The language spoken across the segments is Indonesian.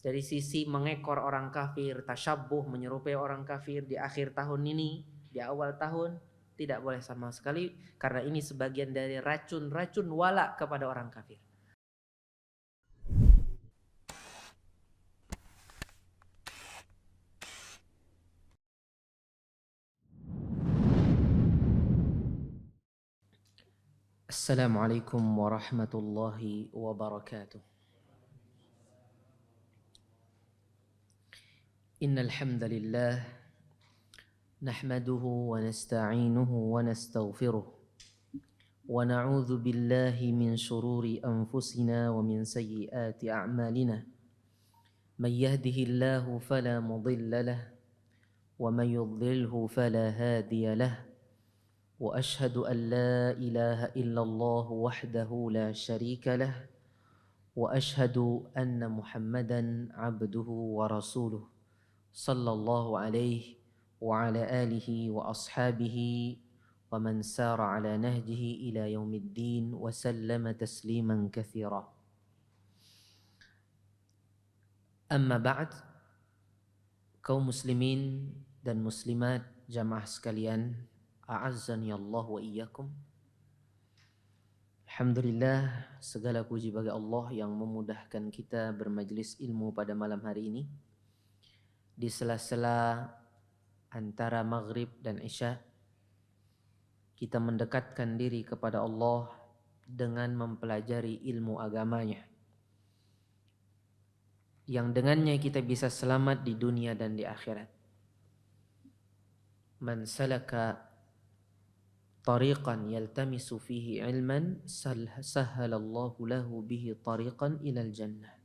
dari sisi mengekor orang kafir, tasyabbuh menyerupai orang kafir di akhir tahun ini, di awal tahun, tidak boleh sama sekali karena ini sebagian dari racun-racun wala kepada orang kafir. Assalamualaikum warahmatullahi wabarakatuh. Innal hamdalillah nahmaduhu wa nasta'inuhu wa nastaghfiruh wa na'udzu billahi min shururi anfusina wa min sayyiati a'malina. May yahdihillahu fala mudilla lahu wa may yudlilhu fala hadiya lahu. وأشهد أن لا إله إلا الله وحده لا شريك له وأشهد أن محمدا عبده ورسوله صلى الله عليه وعلى آله وأصحابه ومن سار على نهجه إلى يوم الدين وسلم تسليما كثيرا. أما بعد, kaum muslimin dan muslimat jamaah sekalian, a'azzani Allah wa iyyakum. Alhamdulillah, segala puji bagi Allah yang memudahkan kita bermajlis ilmu pada malam hari ini. Di sela-sela antara maghrib dan isya, kita mendekatkan diri kepada Allah dengan mempelajari ilmu agamanya, yang dengannya kita bisa selamat di dunia dan di akhirat. Man salaka tariqan yaltamisu fihi ilman sahhalallahu lahu bihi tariqan ilal jannah.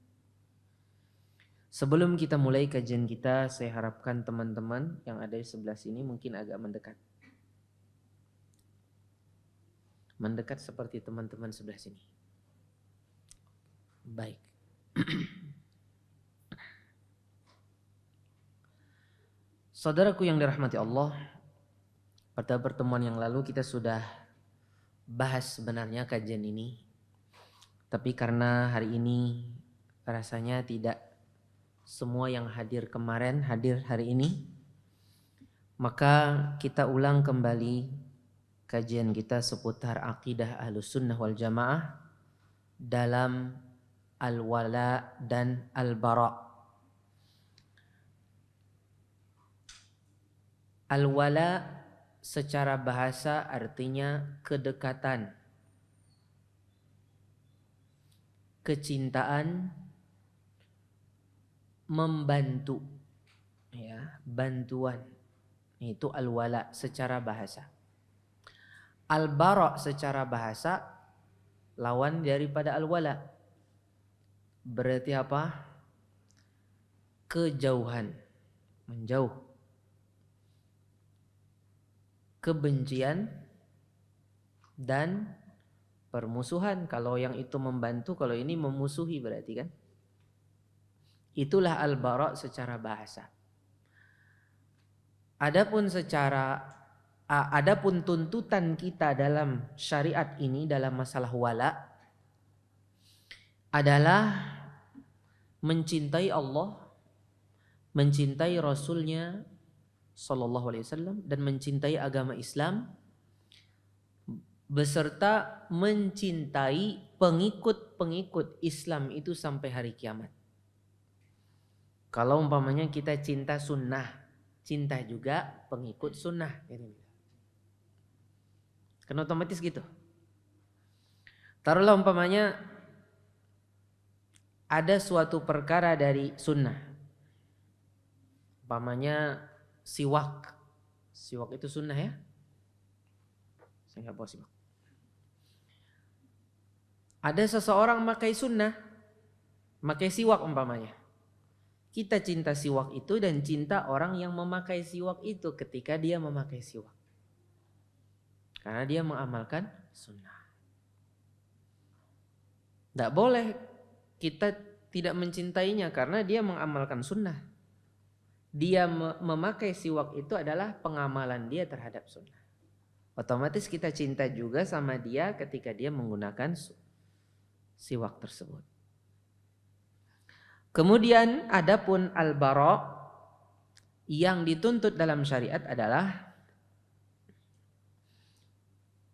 Sebelum kita mulai kajian kita, saya harapkan teman-teman yang ada di sebelah sini mungkin agak mendekat. Mendekat seperti teman-teman sebelah sini. Baik. Saudaraku yang dirahmati Allah, pada pertemuan yang lalu kita sudah bahas sebenarnya kajian ini. Tapi karena hari ini rasanya tidak semua yang hadir kemarin hadir hari ini, maka kita ulang kembali kajian kita seputar akidah Ahlussunnah wal Jamaah dalam al-wala dan al-bara. Al-wala secara bahasa artinya kedekatan, kecintaan, membantu, ya, bantuan. Itu al-wala secara bahasa. Al-bara secara bahasa lawan daripada al-wala. Berarti apa? Kejauhan, menjauh. Kebencian dan permusuhan. Kalau yang itu membantu, kalau ini memusuhi berarti kan. Itulah al-bara secara bahasa. Adapun tuntutan kita dalam syariat ini dalam masalah wala adalah mencintai Allah, mencintai Rasulnya Sallallahu Alaihi Wasallam, dan mencintai agama Islam beserta mencintai pengikut-pengikut Islam itu sampai hari kiamat. Kalau umpamanya kita cinta sunnah, cinta juga pengikut sunnah, kan otomatis gitu. Taruhlah umpamanya ada suatu perkara dari sunnah, umpamanya siwak itu sunnah ya. Saya nggak bawa siwak. Ada seseorang pakai sunnah, pakai siwak umpamanya. Kita cinta siwak itu dan cinta orang yang memakai siwak itu ketika dia memakai siwak, karena dia mengamalkan sunnah. Tidak boleh kita tidak mencintainya karena dia mengamalkan sunnah. Dia memakai siwak itu adalah pengamalan dia terhadap sunnah. Otomatis kita cinta juga sama dia ketika dia menggunakan siwak tersebut. Kemudian adapun al-bara' yang dituntut dalam syariat adalah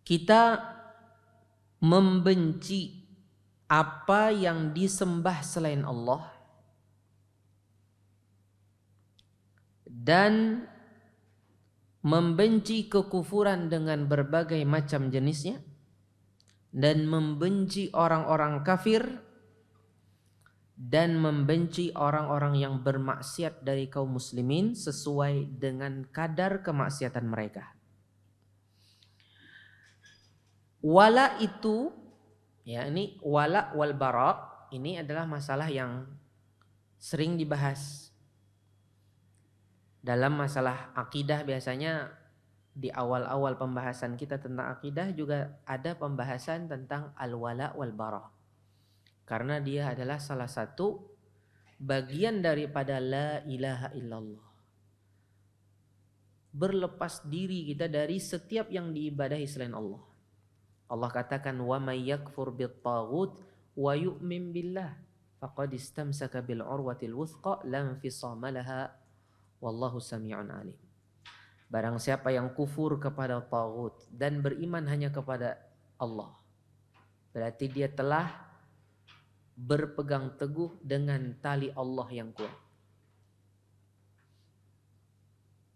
kita membenci apa yang disembah selain Allah dan membenci kekufuran dengan berbagai macam jenisnya dan membenci orang-orang kafir dan membenci orang-orang yang bermaksiat dari kaum muslimin sesuai dengan kadar kemaksiatan mereka. Wala itu, ya ini wala wal bara, ini adalah masalah yang sering dibahas. Dalam masalah akidah biasanya di awal-awal pembahasan kita tentang akidah juga ada pembahasan tentang al-wala wal bara. Karena dia adalah salah satu bagian daripada la ilaha illallah. Berlepas diri kita dari setiap yang diibadahi selain Allah. Allah katakan wa may yakfur bit-taghut wa yu'min billah faqad istamsaka bil urwatil wuthqa lam fisama laha wallahu sami'un alim. Barang siapa yang kufur kepada taghut dan beriman hanya kepada Allah, berarti dia telah berpegang teguh dengan tali Allah yang kuat,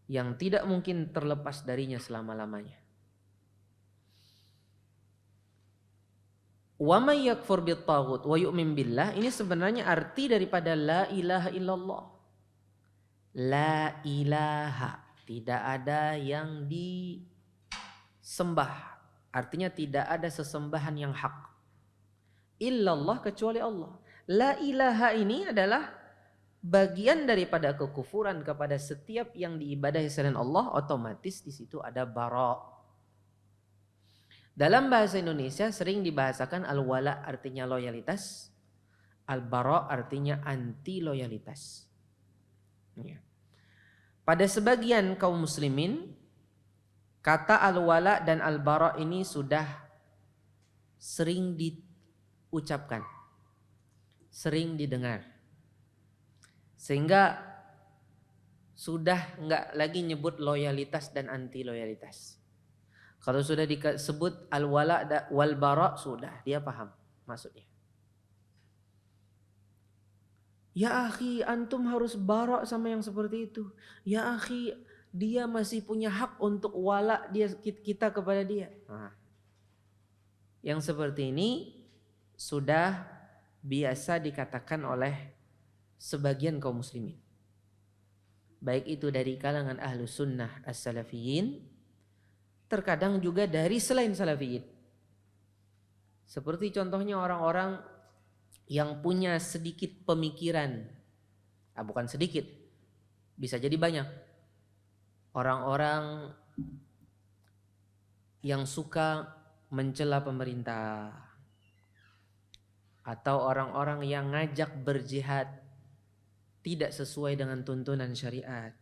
yang tidak mungkin terlepas darinya selama-lamanya. Wa may yakfur bit-taghut wa yu'min billah, ini sebenarnya arti daripada la ilaha illallah. La ilaha, tidak ada yang disembah. Artinya tidak ada sesembahan yang hak. Illallah, kecuali Allah. La ilaha ini adalah bagian daripada kekufuran kepada setiap yang diibadahi selain Allah, otomatis di situ ada bara'. Dalam bahasa Indonesia sering dibahasakan al-wala artinya loyalitas, al-bara' artinya anti loyalitas. Ya. Pada sebagian kaum muslimin, kata al-wala dan al-bara' ini sudah sering diucapkan, sering didengar, sehingga sudah enggak lagi nyebut loyalitas dan anti loyalitas. Kalau sudah disebut al-wala wal bara, sudah dia paham maksudnya. Ya akhi, antum harus bara sama yang seperti itu. Ya akhi, dia masih punya hak untuk wala kita kepada dia. Nah, yang seperti ini sudah biasa dikatakan oleh sebagian kaum muslimin. Baik itu dari kalangan ahlu sunnah as-salafiyin, terkadang juga dari selain salafiyin. Seperti contohnya orang-orang yang punya sedikit pemikiran, bukan sedikit, bisa jadi banyak. Orang-orang yang suka mencela pemerintah, atau orang-orang yang ngajak berjihad tidak sesuai dengan tuntunan syariat.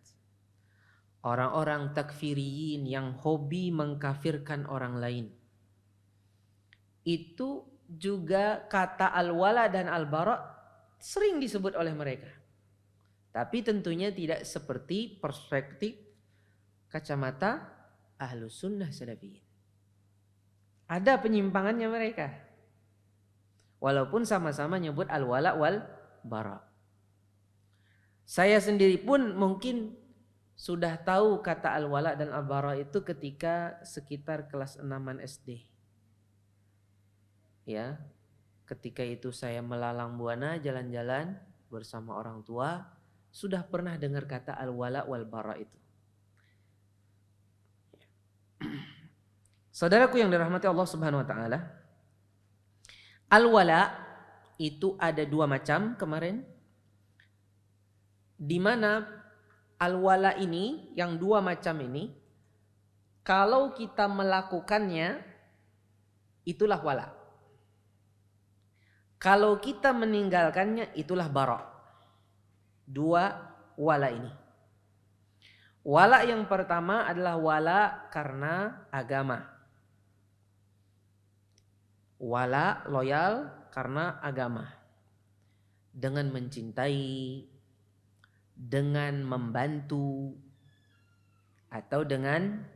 Orang-orang takfiriyin yang hobi mengkafirkan orang lain. Itu juga kata al-wala dan al-bara sering disebut oleh mereka. Tapi tentunya tidak seperti perspektif kacamata ahlus sunnah salafiyin. Ada penyimpangannya mereka. Walaupun sama-sama nyebut al-wala wal bara. Saya sendiri pun mungkin sudah tahu kata al-wala dan al-bara itu ketika sekitar kelas 6-an SD. Ya, ketika itu saya melalang buana jalan-jalan bersama orang tua, sudah pernah dengar kata al-wala wal bara itu. Saudaraku yang dirahmati Allah Subhanahu wa taala, al-wala itu ada dua macam kemarin, di mana al-wala ini, yang dua macam ini, kalau kita melakukannya, itulah wala. Kalau kita meninggalkannya, itulah bara. Dua wala ini. Wala yang pertama adalah wala karena agama. Wala loyal karena agama. dengan mencintai, dengan membantu, atau dengan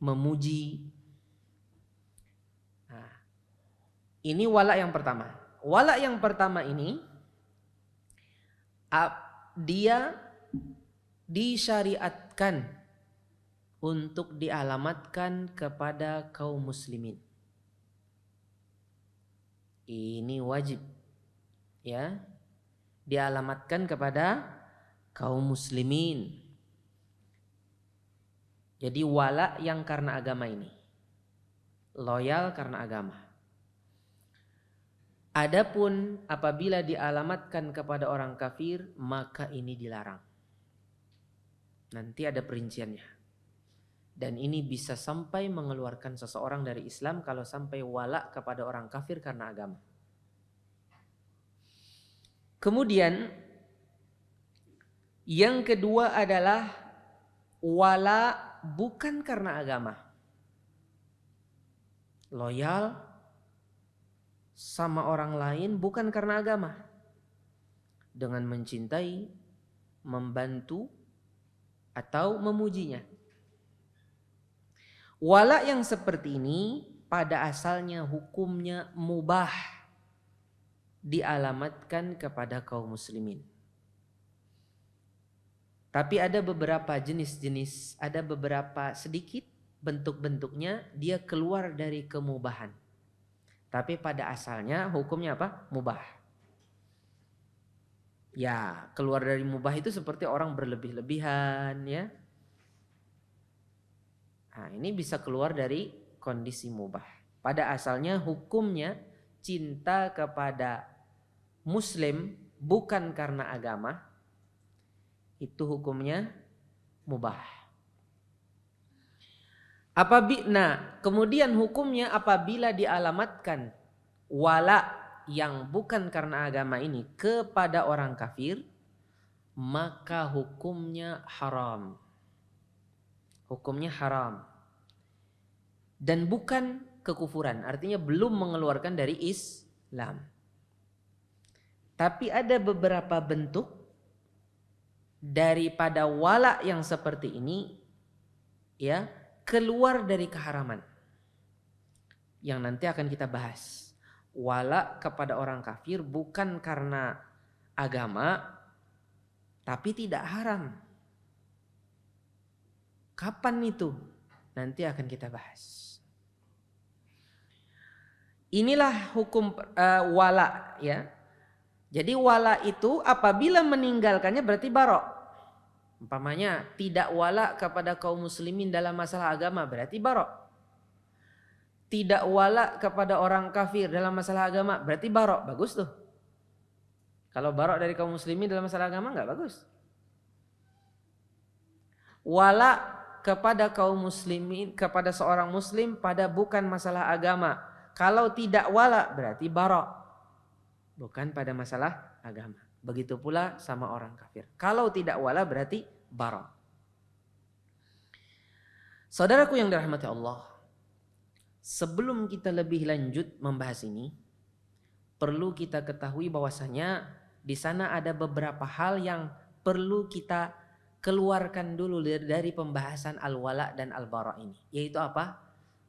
memuji. Nah, ini wala yang pertama. Wala yang pertama ini dia disyariatkan untuk dialamatkan kepada kaum muslimin. Ini wajib, ya, dialamatkan kepada kaum muslimin. Jadi wala yang karena agama ini, loyal karena agama. Adapun apabila dialamatkan kepada orang kafir, maka ini dilarang. Nanti ada perinciannya. Dan ini bisa sampai mengeluarkan seseorang dari Islam kalau sampai wala kepada orang kafir karena agama. Kemudian yang kedua adalah wala bukan karena agama. Loyal sama orang lain bukan karena agama. Dengan mencintai, membantu, atau memujinya. Wala yang seperti ini pada asalnya hukumnya mubah, dialamatkan kepada kaum muslimin. Tapi ada beberapa jenis-jenis, ada beberapa sedikit bentuk-bentuknya dia keluar dari kemubahan. Tapi pada asalnya hukumnya apa? Mubah. Ya, keluar dari mubah itu seperti orang berlebih-lebihan, ya. Nah, ini bisa keluar dari kondisi mubah. Pada asalnya hukumnya cinta kepada muslim bukan karena agama, itu hukumnya mubah. Kemudian hukumnya apabila dialamatkan wala yang bukan karena agama ini kepada orang kafir, maka hukumnya haram. Hukumnya haram. Dan bukan kekufuran, artinya belum mengeluarkan dari Islam. Tapi ada beberapa bentuk daripada wala yang seperti ini, ya, keluar dari keharaman. Yang nanti akan kita bahas. Wala kepada orang kafir bukan karena agama, tapi tidak haram. Kapan itu? Nanti akan kita bahas. Inilah hukum wala, ya. Jadi wala itu apabila meninggalkannya berarti barok. Umpamanya tidak wala kepada kaum muslimin dalam masalah agama berarti barok. Tidak wala kepada orang kafir dalam masalah agama berarti barok. Bagus tuh. Kalau barok dari kaum muslimin dalam masalah agama enggak bagus. Wala kepada kaum muslimin, kepada seorang muslim pada bukan masalah agama. Kalau tidak wala berarti barok. Bukan pada masalah agama. Begitu pula sama orang kafir. Kalau tidak wala berarti barok. Saudaraku yang dirahmati Allah, sebelum kita lebih lanjut membahas ini, perlu kita ketahui bahwasanya di sana ada beberapa hal yang perlu kita keluarkan dulu dari pembahasan al-wala dan al-bara ini. Yaitu apa?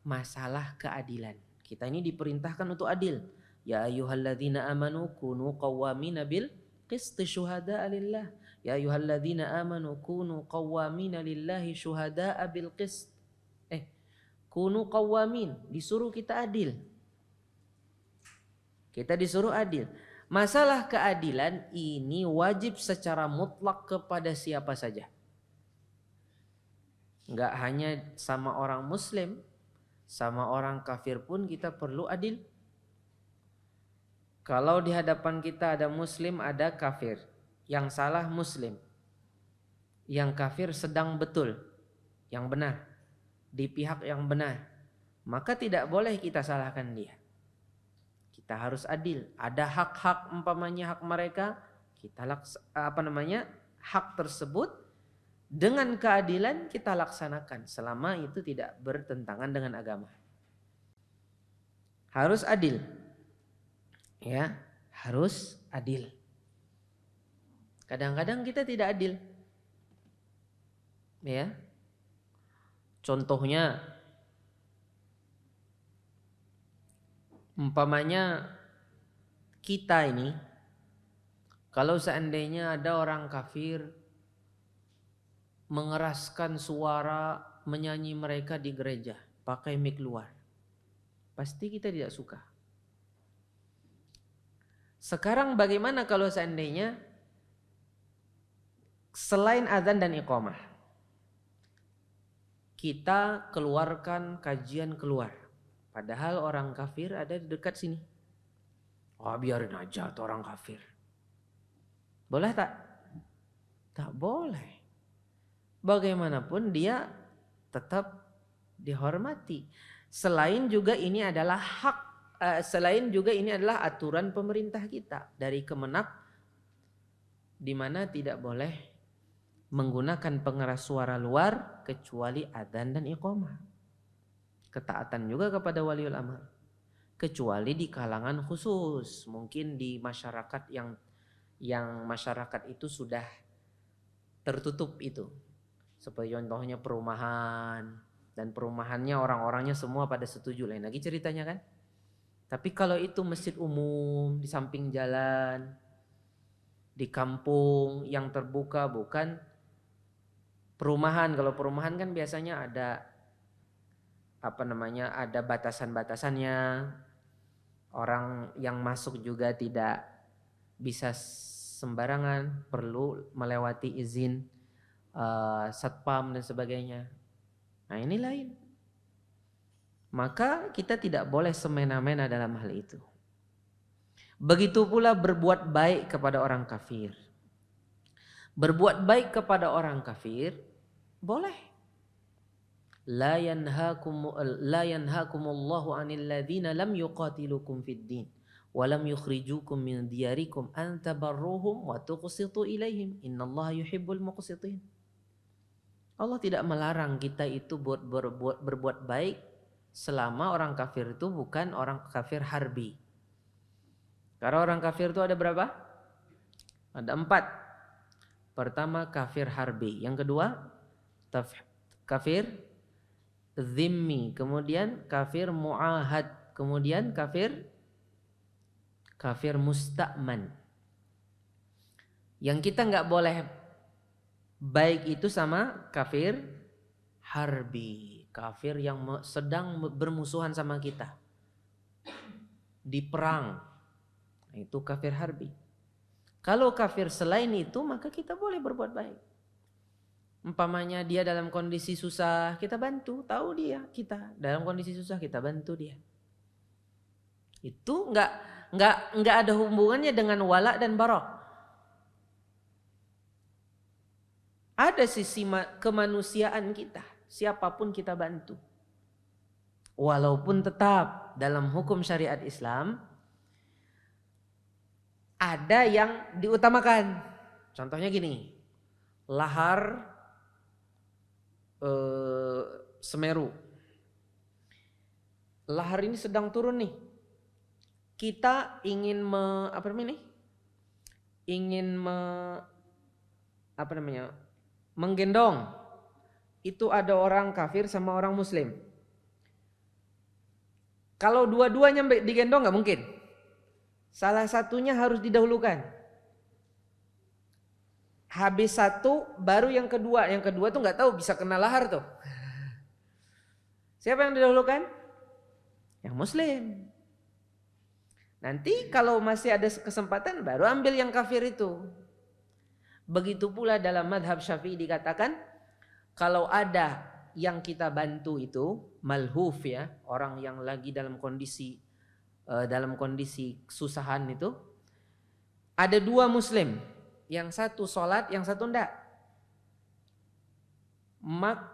Masalah keadilan. Kita ini diperintahkan untuk adil. Ya ayyuhalladzina amanu kunu qawwamina bil qisti syuhada'a lillah. Ya ayyuhalladzina amanu kunu qawwamina lillahi syuhada'a bil qist. Kunu qawwamin, disuruh kita adil. Kita disuruh adil. Masalah keadilan ini wajib secara mutlak kepada siapa saja. Enggak hanya sama orang muslim, sama orang kafir pun kita perlu adil. Kalau di hadapan kita ada muslim, ada kafir. Yang salah muslim. Yang kafir sedang betul, yang benar, di pihak yang benar. Maka tidak boleh kita salahkan dia. Kita harus adil. Ada hak-hak umpamanya hak mereka, kita hak tersebut dengan keadilan kita laksanakan selama itu tidak bertentangan dengan agama. Harus adil. Ya, harus adil. Kadang-kadang kita tidak adil. Ya. Contohnya umpamanya kita ini kalau seandainya ada orang kafir mengeraskan suara menyanyi mereka di gereja pakai mic luar, pasti kita tidak suka. Sekarang bagaimana kalau seandainya selain azan dan iqamah kita keluarkan kajian keluar, padahal orang kafir ada di dekat sini? Oh, biarin aja tuh orang kafir. Boleh tak? Tak boleh. Bagaimanapun dia tetap dihormati. Selain juga ini adalah hak, selain juga ini adalah aturan pemerintah kita dari Kemenak, di mana tidak boleh menggunakan pengeras suara luar kecuali adzan dan iqamah. Ketaatan juga kepada waliul amr, kecuali di kalangan khusus, mungkin di masyarakat yang masyarakat itu sudah tertutup itu. Seperti contohnya perumahan, dan perumahannya orang-orangnya semua pada setuju, lain lagi ceritanya kan. Tapi kalau itu masjid umum di samping jalan, di kampung yang terbuka, bukan perumahan. Kalau perumahan kan biasanya ada ada batasan-batasannya. Orang yang masuk juga tidak bisa sembarangan, perlu melewati izin satpam dan sebagainya. Nah, ini lain. Maka kita tidak boleh semena-mena dalam hal itu. Begitu pula berbuat baik kepada orang kafir. Berbuat baik kepada orang kafir boleh. La yanhakumullahu 'anil ladzina lam yuqatilukum fid din wa lam yukhrijukum min diyarikum an tabarruhum wa tuqsitu ilaihim innallaha yuhibbul muqsitin. Allah tidak melarang kita itu berbuat baik selama orang kafir itu bukan orang kafir harbi. Karena orang kafir itu ada berapa? Ada 4. Pertama kafir harbi, yang kedua kafir zimmi, kemudian kafir muahad, kemudian kafir musta'man. Yang kita nggak boleh baik itu sama kafir harbi, kafir yang sedang bermusuhan sama kita di perang, itu kafir harbi. Kalau kafir selain itu maka kita boleh berbuat baik. Umpamanya dia dalam kondisi susah, kita bantu. Tahu dia kita dalam kondisi susah, kita bantu dia. Itu nggak ada hubungannya dengan wala dan bara. Ada sisi kemanusiaan kita, siapapun kita bantu. Walaupun tetap dalam hukum syariat Islam ada yang diutamakan. Contohnya gini, lahar Semeru. Lahar ini sedang turun nih. Kita ingin menggendong. Itu ada orang kafir sama orang muslim. Kalau dua-duanya digendong nggak mungkin. Salah satunya harus didahulukan. Habis satu baru yang kedua. Yang kedua tuh nggak tahu bisa kena lahar tuh. Siapa yang didahulukan? Yang muslim. Nanti kalau masih ada kesempatan baru ambil yang kafir itu. Begitu pula dalam madhab Syafi'i dikatakan kalau ada yang kita bantu itu malhuf, ya, orang yang lagi dalam kondisi kesusahan itu, ada 2 muslim, yang satu sholat, yang satu enggak.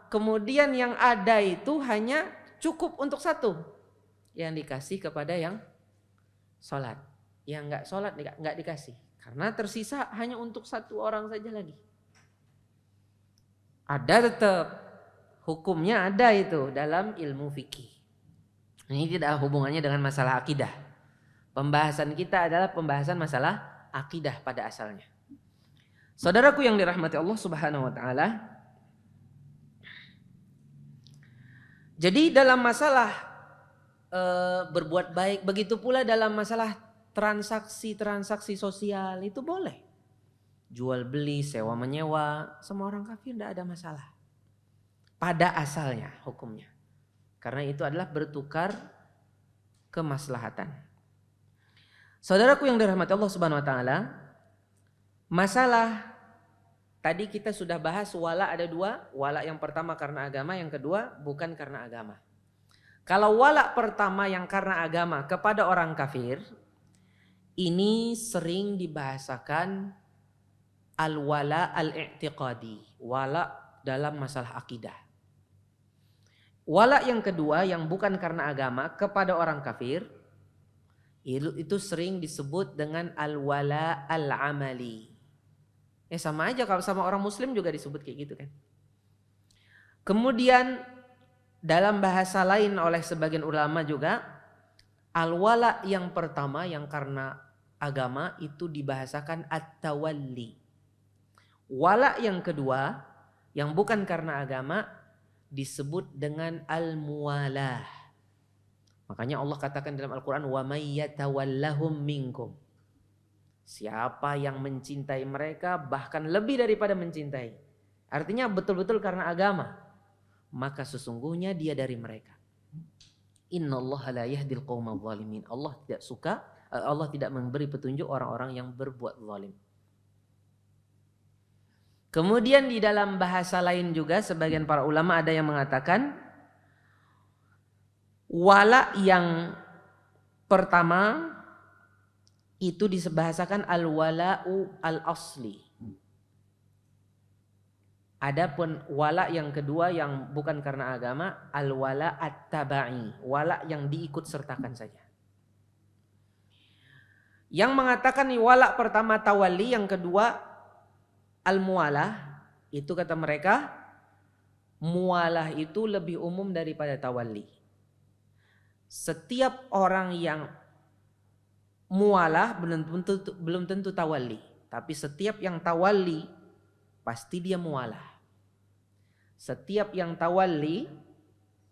Kemudian yang ada itu hanya cukup untuk satu, yang dikasih kepada yang sholat, yang enggak sholat enggak dikasih. Karena tersisa hanya untuk satu orang saja lagi. Ada tetap hukumnya, ada itu dalam ilmu fikih. Ini tidak hubungannya dengan masalah akidah. Pembahasan kita adalah pembahasan masalah akidah pada asalnya. Saudaraku yang dirahmati Allah Subhanahu wa taala, jadi dalam masalah berbuat baik, begitu pula dalam masalah transaksi sosial itu boleh. Jual beli, sewa menyewa, sama orang kafir tidak ada masalah. Pada asalnya hukumnya. Karena itu adalah bertukar kemaslahatan. Saudaraku yang dirahmati Allah Subhanahu wa taala, masalah tadi kita sudah bahas wala ada dua. Wala yang pertama karena agama, yang kedua bukan karena agama. Kalau wala pertama yang karena agama kepada orang kafir, ini sering dibahasakan al-wala al-i'tiqadi, wala dalam masalah akidah. Wala yang kedua yang bukan karena agama kepada orang kafir, itu sering disebut dengan al-wala al-amali. Sama aja kalau sama orang muslim juga disebut kayak gitu kan. Kemudian dalam bahasa lain oleh sebagian ulama juga, al-wala yang pertama yang karena agama itu dibahasakan at-tawalli. Wala yang kedua yang bukan karena agama disebut dengan al-muwalah. Makanya Allah katakan dalam Al-Quran, wa may yatawallahum minkum. Siapa yang mencintai mereka bahkan lebih daripada mencintai. Artinya betul-betul karena agama. Maka sesungguhnya dia dari mereka. Innallaha la yahdil qaumadh dhalimin. Allah tidak memberi petunjuk orang-orang yang berbuat zalim. Kemudian di dalam bahasa lain juga sebagian para ulama ada yang mengatakan wala yang pertama itu dibahasakan al-wala'u al-asli. Adapun wala yang kedua yang bukan karena agama, al-wala at-tabai, wala yang diikut sertakan saja. Yang mengatakan wala pertama tawalli, yang kedua al-muwalah, itu kata mereka muwalah itu lebih umum daripada tawalli. Setiap orang yang muwalah belum tentu tawalli, tapi setiap yang tawalli pasti dia muwalah. Setiap yang tawalli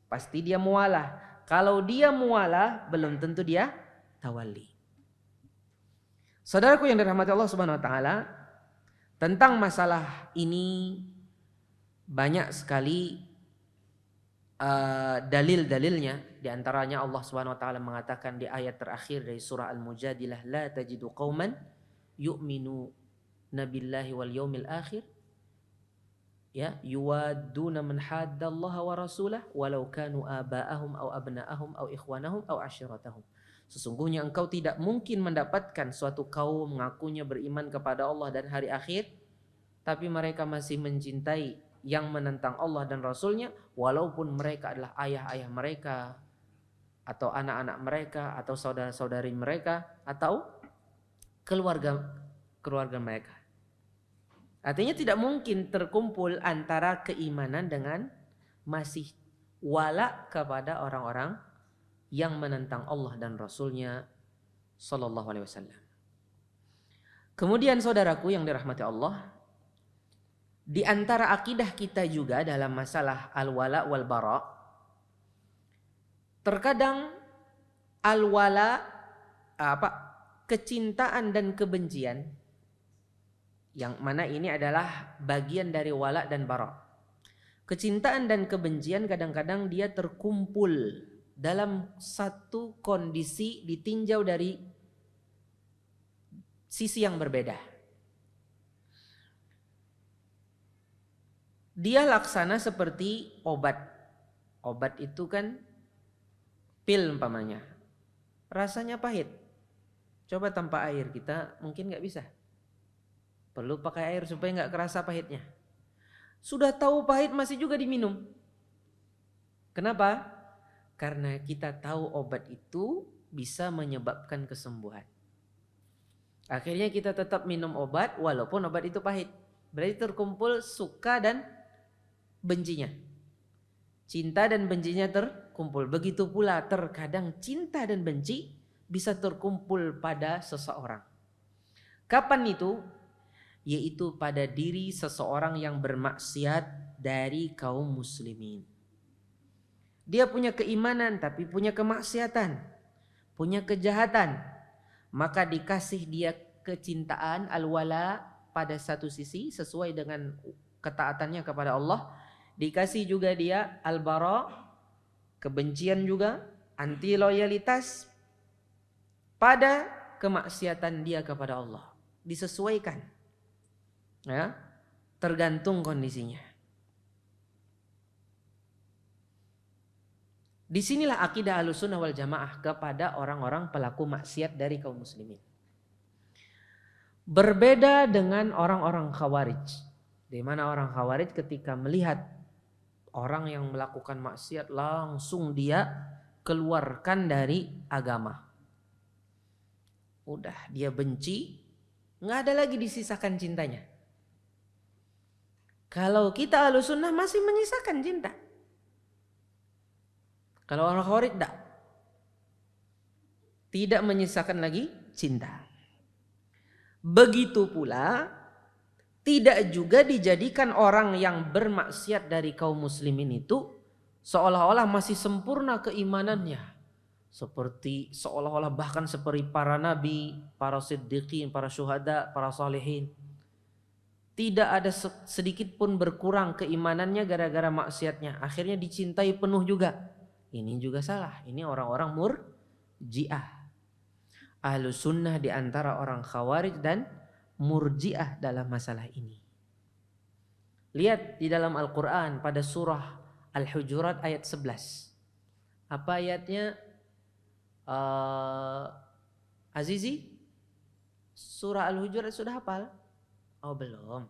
pasti dia muwalah. Kalau dia muwalah belum tentu dia tawalli. Saudaraku yang dirahmati Allah Subhanahu wa taala, tentang masalah ini banyak sekali dalil-dalilnya. Di antaranya Allah Subhanahu wa taala mengatakan di ayat terakhir dari surah Al-Mujadilah, la tajidu qauman yu'minu nabillahi wal yaumil akhir ya yuwadduna man haddallaha wa rasulah walau kanu aba'ahum aw abna'ahum aw ikhwanahum aw ashiratahum. Sesungguhnya engkau tidak mungkin mendapatkan suatu kaum mengakunya beriman kepada Allah dan hari akhir tapi mereka masih mencintai yang menentang Allah dan Rasulnya walaupun mereka adalah ayah-ayah mereka atau anak-anak mereka atau saudara-saudari mereka atau keluarga mereka. Artinya tidak mungkin terkumpul antara keimanan dengan masih wala kepada orang-orang yang menentang Allah dan Rasulnya sallallahu alaihi wasallam. Kemudian saudaraku yang dirahmati Allah, di antara akidah kita juga dalam masalah al-wala wal bara, terkadang al-wala kecintaan dan kebencian yang mana ini adalah bagian dari wala dan bara. Kecintaan dan kebencian kadang-kadang dia terkumpul dalam satu kondisi ditinjau dari sisi yang berbeda. Dia laksana seperti obat. Obat itu kan pil umpamanya. Rasanya pahit. Coba tanpa air kita mungkin gak bisa. Perlu pakai air supaya gak kerasa pahitnya. Sudah tahu pahit masih juga diminum. Kenapa? Karena kita tahu obat itu bisa menyebabkan kesembuhan. Akhirnya kita tetap minum obat walaupun obat itu pahit. Berarti terkumpul suka dan bencinya. Cinta dan bencinya terkumpul. Begitu pula terkadang cinta dan benci bisa terkumpul pada seseorang. Kapan itu? yaitu pada diri seseorang yang bermaksiat dari kaum muslimin. Dia punya keimanan tapi punya kemaksiatan, punya kejahatan, maka dikasih dia kecintaan al-wala pada satu sisi sesuai dengan ketaatannya kepada Allah, dikasih juga dia al-bara, kebencian juga, anti loyalitas pada kemaksiatan dia kepada Allah. Disesuaikan, ya, tergantung kondisinya. Disinilah akidah Ahlussunnah wal Jamaah kepada orang-orang pelaku maksiat dari kaum muslimin. Berbeda dengan orang-orang Khawarij, di mana orang Khawarij ketika melihat orang yang melakukan maksiat langsung dia keluarkan dari agama. Udah dia benci, nggak ada lagi disisakan cintanya. Kalau kita Ahlussunnah masih menyisakan cinta. Kalau orang Khawarij tidak menyisakan lagi cinta. Begitu pula tidak juga dijadikan orang yang bermaksiat dari kaum muslimin itu seolah-olah masih sempurna keimanannya. Seperti seolah-olah bahkan seperti para nabi, para siddiqin, para syuhada, para salihin. Tidak ada sedikit pun berkurang keimanannya gara-gara maksiatnya. Akhirnya dicintai penuh juga. Ini juga salah. Ini orang-orang murji'ah. Ahlussunnah di antara orang Khawarij dan murji'ah dalam masalah ini. Lihat di dalam Al-Quran pada surah Al-Hujurat ayat 11. Apa ayatnya? Azizi? Surah Al-Hujurat sudah hafal? Oh belum.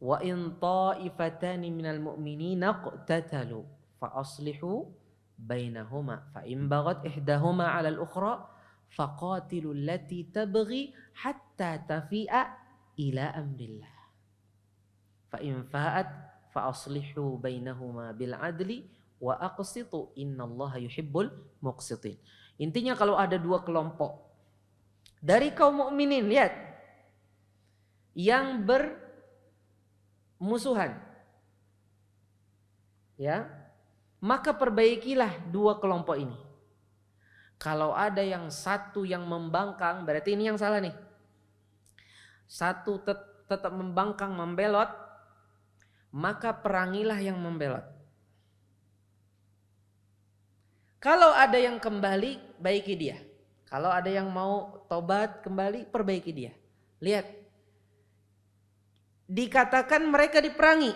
Wa in ta'ifatani minal mu'minina qtatalu fa aslihu bainahuma fa in baghat ihdahuma 'ala al-ukhra faqatilul lati tabghi hatta tafi'a ila amrillah fa in fa'at fa aslihu bainahuma bil 'adli wa aqsitu innallaha yuhibbul muqsitin. Intinya kalau ada dua kelompok dari kaum mukminin, lihat, yang musuhan, ya, maka perbaikilah dua kelompok ini. Kalau ada yang satu yang membangkang, berarti ini yang salah nih. Satu tetap membangkang, membelot, maka perangilah yang membelot. Kalau ada yang kembali, baiki dia. Kalau ada yang mau tobat kembali, perbaiki dia. Lihat, dikatakan mereka diperangi,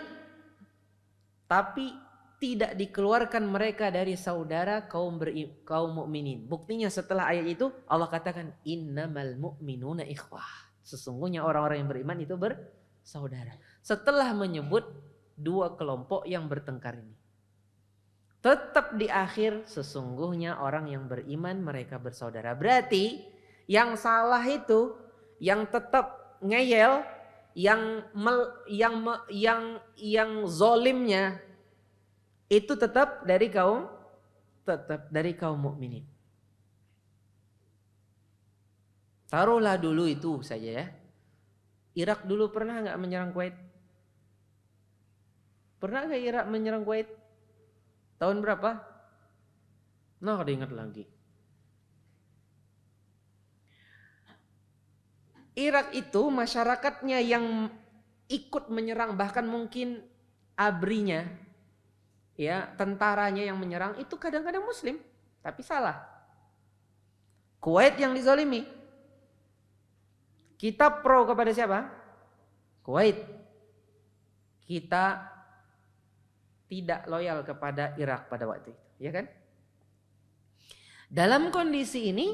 tapi tidak dikeluarkan mereka dari saudara kaum mukminin. Buktinya setelah ayat itu Allah katakan innamal mu'minuna ikhwah. Sesungguhnya orang-orang yang beriman itu bersaudara. Setelah menyebut dua kelompok yang bertengkar ini, tetap di akhir sesungguhnya orang yang beriman mereka bersaudara. Berarti yang salah itu yang tetap ngeyel, yang zolimnya itu tetap dari kaum mukminin. Taruhlah dulu itu saja ya. Irak dulu pernah nggak menyerang Kuwait? Pernah nggak Irak menyerang Kuwait? Tahun berapa? Nah, ada ingat lagi. Irak itu masyarakatnya yang ikut menyerang, bahkan mungkin ABRI-nya, ya, tentaranya yang menyerang itu kadang-kadang Muslim, tapi salah. Kuwait yang dizalimi. Kita pro kepada siapa? Kuwait. Kita tidak loyal kepada Irak pada waktu itu, ya kan? Dalam kondisi ini,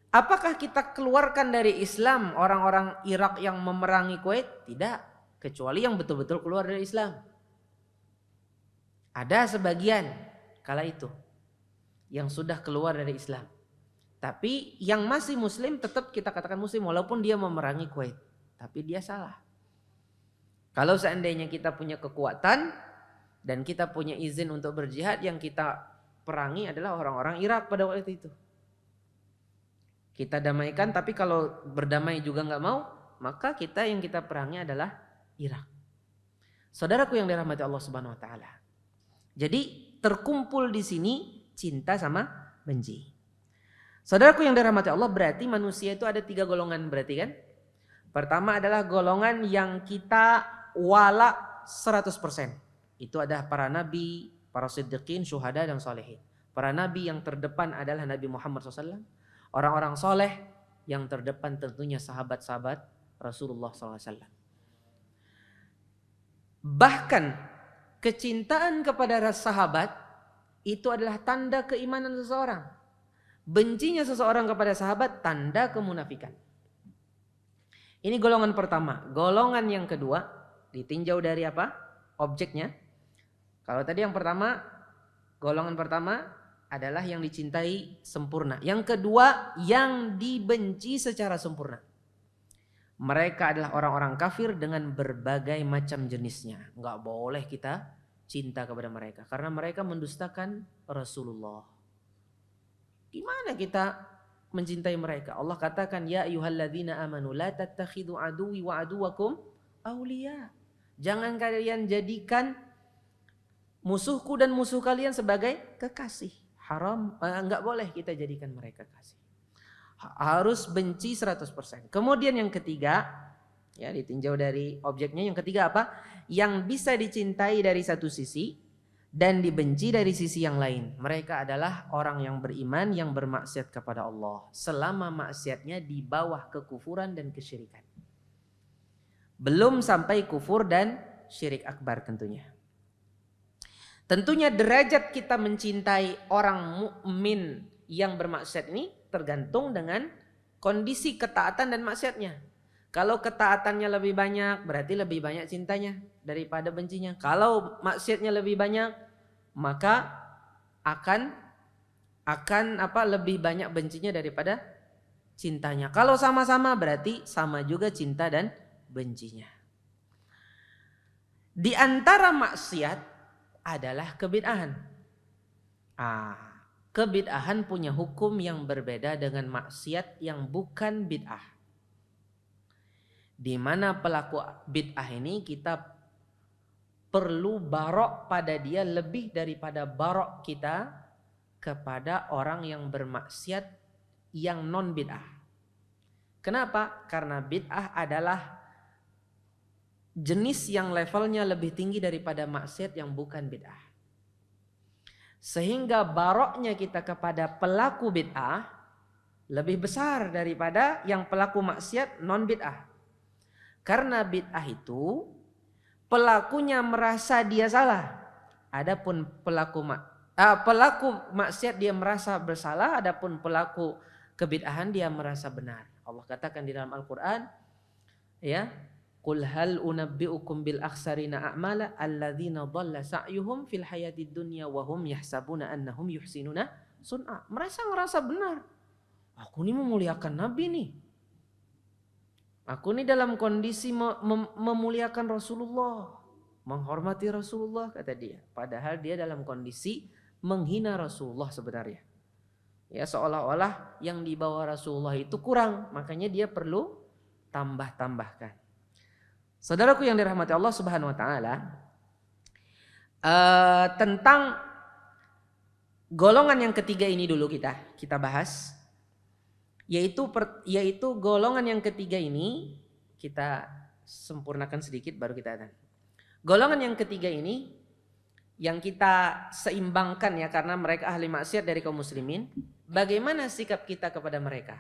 apakah kita keluarkan dari Islam orang-orang Irak yang memerangi Kuwait? Tidak, kecuali yang betul-betul keluar dari Islam. Ada sebagian kala itu yang sudah keluar dari Islam. Tapi yang masih Muslim tetap kita katakan Muslim walaupun dia memerangi Kuwait. Tapi dia salah. Kalau seandainya kita punya kekuatan dan kita punya izin untuk berjihad, yang kita perangi adalah orang-orang Irak pada waktu itu. Kita damaikan, tapi kalau berdamai juga nggak mau, maka yang kita perangi adalah Irak. Saudaraku yang dirahmati Allah Subhanahu wa taala. Jadi terkumpul di sini cinta sama benci. Saudaraku yang dirahmati Allah, berarti manusia itu ada 3 golongan berarti kan? Pertama adalah golongan yang kita wala 100%. Itu ada para nabi, para siddiqin, syuhada dan solehin. Para nabi yang terdepan adalah Nabi Muhammad SAW. Orang-orang soleh yang terdepan tentunya sahabat-sahabat Rasulullah SAW. Bahkan kecintaan kepada sahabat itu adalah tanda keimanan seseorang. Bencinya seseorang kepada sahabat tanda kemunafikan. Ini golongan pertama. Golongan yang kedua ditinjau dari apa? Objeknya. Kalau tadi yang pertama, golongan pertama adalah yang dicintai sempurna. Yang kedua yang dibenci secara sempurna. Mereka adalah orang-orang kafir dengan berbagai macam jenisnya. Enggak boleh kita cinta kepada mereka karena mereka mendustakan Rasulullah. Gimana kita mencintai mereka? Allah katakan, ya ayyuhalladzina amanu la tattakhidhu aduwwi wa aduwakum awliya. Jangan kalian jadikan musuhku dan musuh kalian sebagai kekasih. Haram, enggak boleh kita jadikan mereka kasih. Harus benci 100%. Kemudian yang ketiga, ya ditinjau dari objeknya, yang ketiga apa? Yang bisa dicintai dari satu sisi dan dibenci dari sisi yang lain. Mereka adalah orang yang beriman yang bermaksiat kepada Allah selama maksiatnya di bawah kekufuran dan kesyirikan. Belum sampai kufur dan syirik akbar tentunya. Tentunya derajat kita mencintai orang mukmin yang bermaksiat ini tergantung dengan kondisi ketaatan dan maksiatnya. Kalau ketaatannya lebih banyak, berarti lebih banyak cintanya daripada bencinya. Kalau maksiatnya lebih banyak, maka akan lebih banyak bencinya daripada cintanya. Kalau sama-sama berarti sama juga cinta dan bencinya. Di antara maksiat adalah kebid'ahan. Kebid'ahan punya hukum yang berbeda dengan maksiat yang bukan bid'ah. Di mana pelaku bid'ah ini kita perlu barok pada dia lebih daripada barok kita kepada orang yang bermaksiat yang non bid'ah. Kenapa? Karena bid'ah adalah jenis yang levelnya lebih tinggi daripada maksiat yang bukan bid'ah. Sehingga baroknya kita kepada pelaku bid'ah lebih besar daripada yang pelaku maksiat non bid'ah. Karena bid'ah itu pelakunya merasa dia salah. Adapun pelaku maksiat dia merasa bersalah, adapun pelaku kebid'ahan dia merasa benar. Allah katakan di dalam Al-Qur'an, ya, qul hal unabbi'ukum bil akhsarina a'mala alladzina dhalla sa'yuhum fil hayatid dunya wa hum yahsabuna annahum yuhsinuna sun'a. Mereka ngerasa benar. Aku ini memuliakan Nabi nih. Aku ini dalam kondisi memuliakan Rasulullah, menghormati Rasulullah, kata dia. Padahal dia dalam kondisi menghina Rasulullah sebenarnya. Ya, seolah-olah yang dibawa Rasulullah itu kurang, makanya dia perlu tambah-tambahkan. Saudaraku yang dirahmati Allah Subhanahu wa taala, tentang golongan yang ketiga ini dulu kita bahas, yaitu golongan yang ketiga ini kita sempurnakan sedikit baru kita akan. Golongan yang ketiga ini yang kita seimbangkan ya, karena mereka ahli maksiat dari kaum muslimin. Bagaimana sikap kita kepada mereka?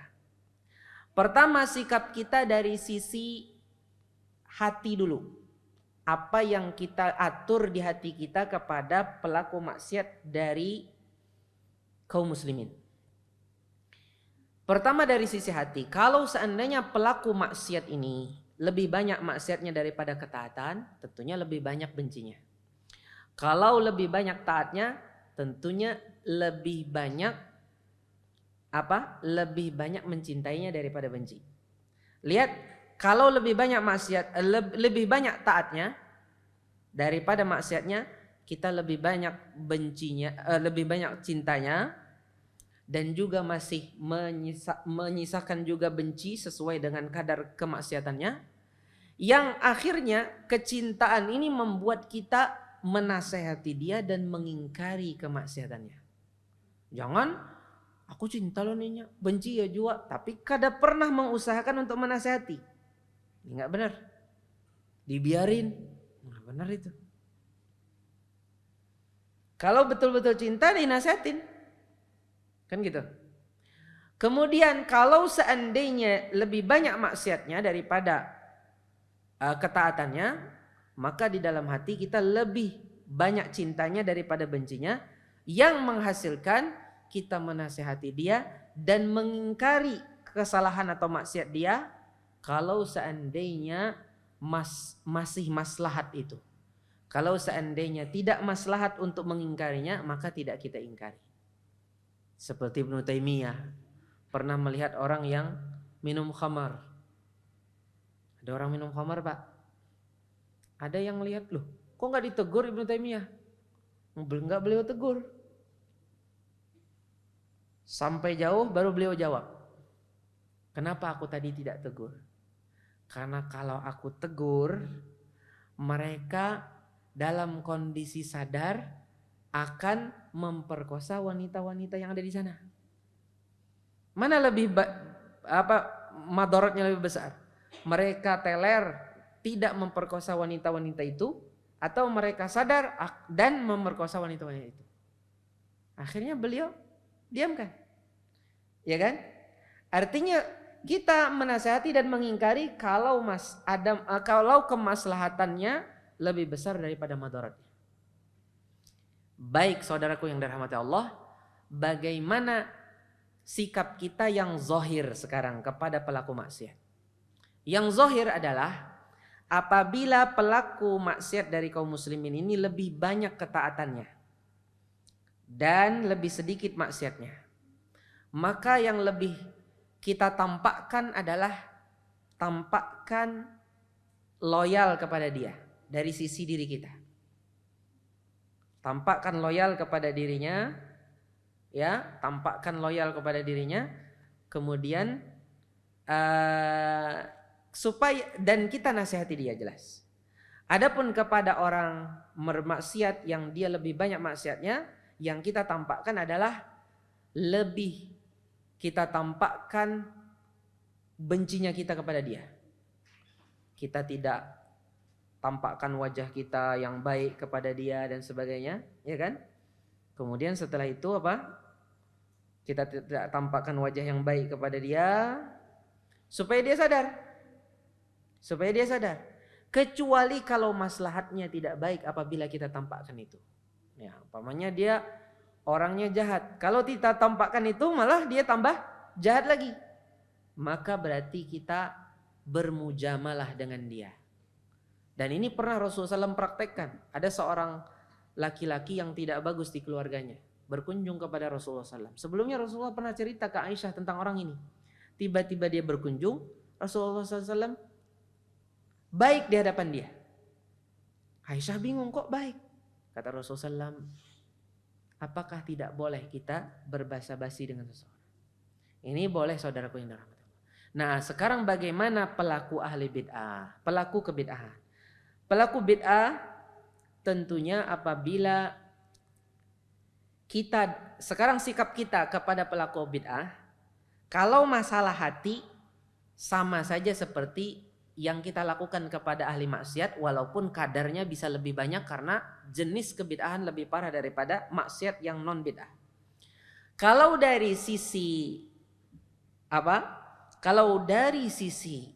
Pertama, sikap kita dari sisi hati dulu. Apa yang kita atur di hati kita kepada pelaku maksiat dari kaum muslimin. Pertama dari sisi hati. Kalau seandainya pelaku maksiat ini lebih banyak maksiatnya daripada ketaatan, tentunya lebih banyak bencinya. Kalau lebih banyak taatnya, tentunya lebih banyak lebih banyak mencintainya daripada benci. Lihat, kalau lebih banyak maksiat, lebih banyak taatnya daripada maksiatnya, kita lebih banyak bencinya, lebih banyak cintanya. dan juga masih menyisakan juga benci sesuai dengan kadar kemaksiatannya, yang akhirnya kecintaan ini membuat kita menasehati dia dan mengingkari kemaksiatannya. Jangan aku cinta lo ninya, benci ya juga, tapi kada pernah mengusahakan untuk menasehati. Ini enggak benar. Dibiarin, enggak benar itu. Kalau betul-betul cinta dinasehatin. Kan gitu. Kemudian kalau seandainya lebih banyak maksiatnya daripada ketaatannya, maka di dalam hati kita lebih banyak cintanya daripada bencinya, yang menghasilkan kita menasehati dia dan mengingkari kesalahan atau maksiat dia kalau seandainya masih maslahat itu. Kalau seandainya tidak maslahat untuk mengingkarinya, maka tidak kita ingkari. Seperti Ibnu Taimiyah pernah melihat orang yang minum khamar. Ada orang minum khamar, Pak. Ada yang lihat, loh, kok nggak ditegur Ibnu Taimiyah? Nggak beliau tegur. Sampai jauh baru beliau jawab, kenapa aku tadi tidak tegur? Karena kalau aku tegur, mereka dalam kondisi sadar akan memperkosa wanita-wanita yang ada di sana. Mana lebih madaratnya lebih besar? Mereka teler tidak memperkosa wanita-wanita itu, atau mereka sadar dan memperkosa wanita-wanita itu? Akhirnya beliau diamkan. Ya kan? Artinya kita menasihati dan mengingkari kalau kalau kemaslahatannya lebih besar daripada madaratnya. Baik saudaraku yang dirahmati Allah, bagaimana sikap kita yang zahir sekarang kepada pelaku maksiat? Yang zahir adalah apabila pelaku maksiat dari kaum muslimin ini lebih banyak ketaatannya dan lebih sedikit maksiatnya, maka yang lebih kita tampakkan adalah tampakkan loyal kepada dia dari sisi diri kita. Tampakkan loyal kepada dirinya, ya, tampakkan loyal kepada dirinya, kemudian supaya dan kita nasihati dia jelas. Adapun kepada orang bermaksiat yang dia lebih banyak maksiatnya, yang kita tampakkan adalah lebih kita tampakkan bencinya kita kepada dia. Kita tidak tampakkan wajah kita yang baik kepada dia dan sebagainya, ya kan? Kemudian setelah itu apa? Kita tidak tampakkan wajah yang baik kepada dia supaya dia sadar. Supaya dia sadar. Kecuali kalau maslahatnya tidak baik apabila kita tampakkan itu. Ya, umpamanya dia orangnya jahat. Kalau kita tampakkan itu malah dia tambah jahat lagi. Maka berarti kita bermujamalah dengan dia. Dan ini pernah Rasulullah SAW praktekkan. Ada seorang laki-laki yang tidak bagus di keluarganya berkunjung kepada Rasulullah SAW. Sebelumnya Rasulullah pernah cerita ke Aisyah tentang orang ini. Tiba-tiba dia berkunjung, Rasulullah SAW baik di hadapan dia. Aisyah bingung, kok baik? Kata Rasulullah SAW, apakah tidak boleh kita berbasa-basi dengan seseorang? Ini boleh saudaraku yang dirahmati Allah. Nah sekarang bagaimana pelaku ahli bid'ah, pelaku kebid'ahan? Pelaku bid'ah tentunya apabila kita, sekarang sikap kita kepada pelaku bid'ah, kalau masalah hati sama saja seperti yang kita lakukan kepada ahli maksiat, walaupun kadarnya bisa lebih banyak karena jenis kebid'ahan lebih parah daripada maksiat yang non bid'ah. Kalau dari sisi Kalau dari sisi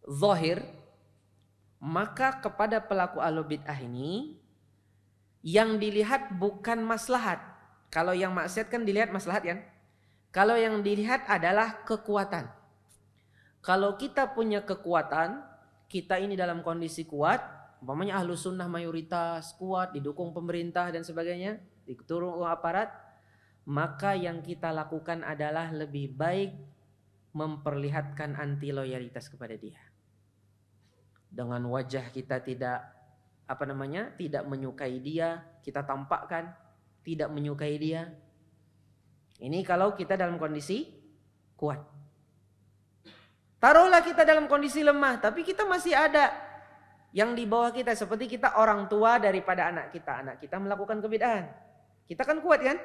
zahir, maka kepada pelaku ahli bid'ah ini yang dilihat bukan maslahat. Kalau yang maksiat kan dilihat maslahat kan? Kalau yang dilihat adalah kekuatan. Kalau kita punya kekuatan, kita ini dalam kondisi kuat, umpamanya ahlu sunnah mayoritas kuat, didukung pemerintah dan sebagainya, diturun aparat, maka yang kita lakukan adalah lebih baik memperlihatkan anti loyalitas kepada dia. Dengan wajah kita tidak tidak menyukai dia, kita tampakkan tidak menyukai dia. Ini kalau kita dalam kondisi kuat. Taruhlah kita dalam kondisi lemah, tapi kita masih ada yang di bawah kita. Seperti kita orang tua daripada anak kita. Anak kita melakukan kebid'ahan. Kita kan kuat kan?